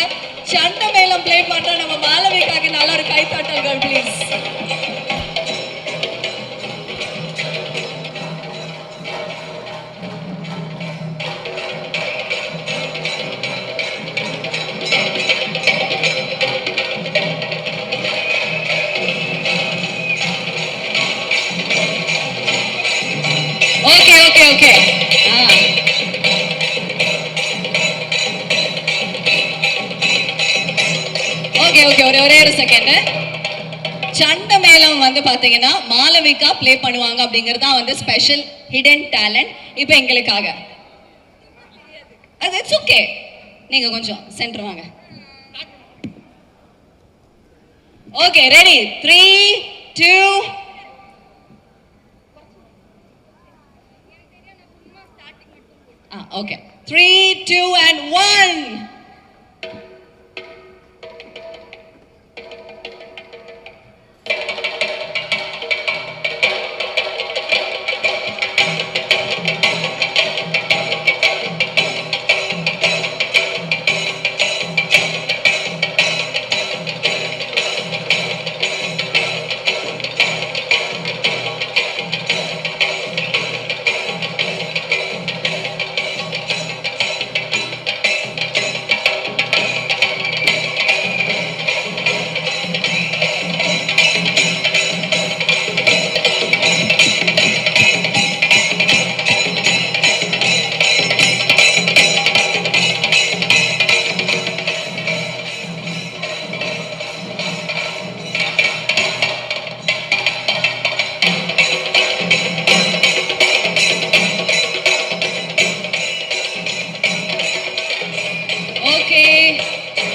சண்டை மேளம் ப்ளே பண்ற நம்ம மாளவிகாக்கு நல்ல ஒரு கைத்தட்டல்கள் ப்ளீஸ். ஓகே ஒரே ஒரு செகண்ட். சண்டை மேளம் வந்து பாத்தீங்கன்னா மாளவிகா ப்ளே பண்ணுவாங்க அப்படிங்கிறது தான் வந்து ஸ்பெஷல் ஹிடன் டேலண்ட். இப்போ எங்களுக்காக அது இட்ஸ் ஓகே, நீங்க கொஞ்சம் சென்டர் வாங்க. Okay ready, 3 2 okay 3 2 and 1.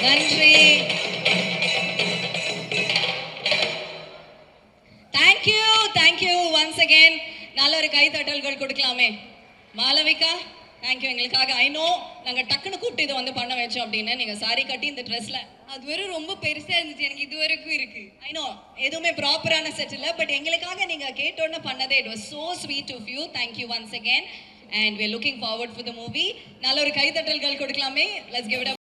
நன்றி. Thank you once again. நல்ல ஒரு கை தட்டல்கள் கொடுக்கலாமே. மாளவிகா தேங்க்யூ எங்களுக்காக. ஐ நோ நாங்க டக்குன்னு கூப்பிட்டு இதை வந்து பண்ண வச்சோம் அப்படின்னு. நீங்க சாரி கட்டி இந்த ட்ரெஸ்ல அது வரை ரொம்ப பெருசா இருந்துச்சு, எனக்கு இது வரைக்கும் இருக்கு. ஐ நோ எதுவுமே ப்ராப்பரான செட் இல்லை, பட் எங்களுக்காக நீங்க கேட்டோன்னு பண்ணதே it was so sweet of you. Thank you once again and we are looking forward for the movie. நல்ல ஒரு கை தட்டல்கள் கொடுக்கலாமே. Let's give it up.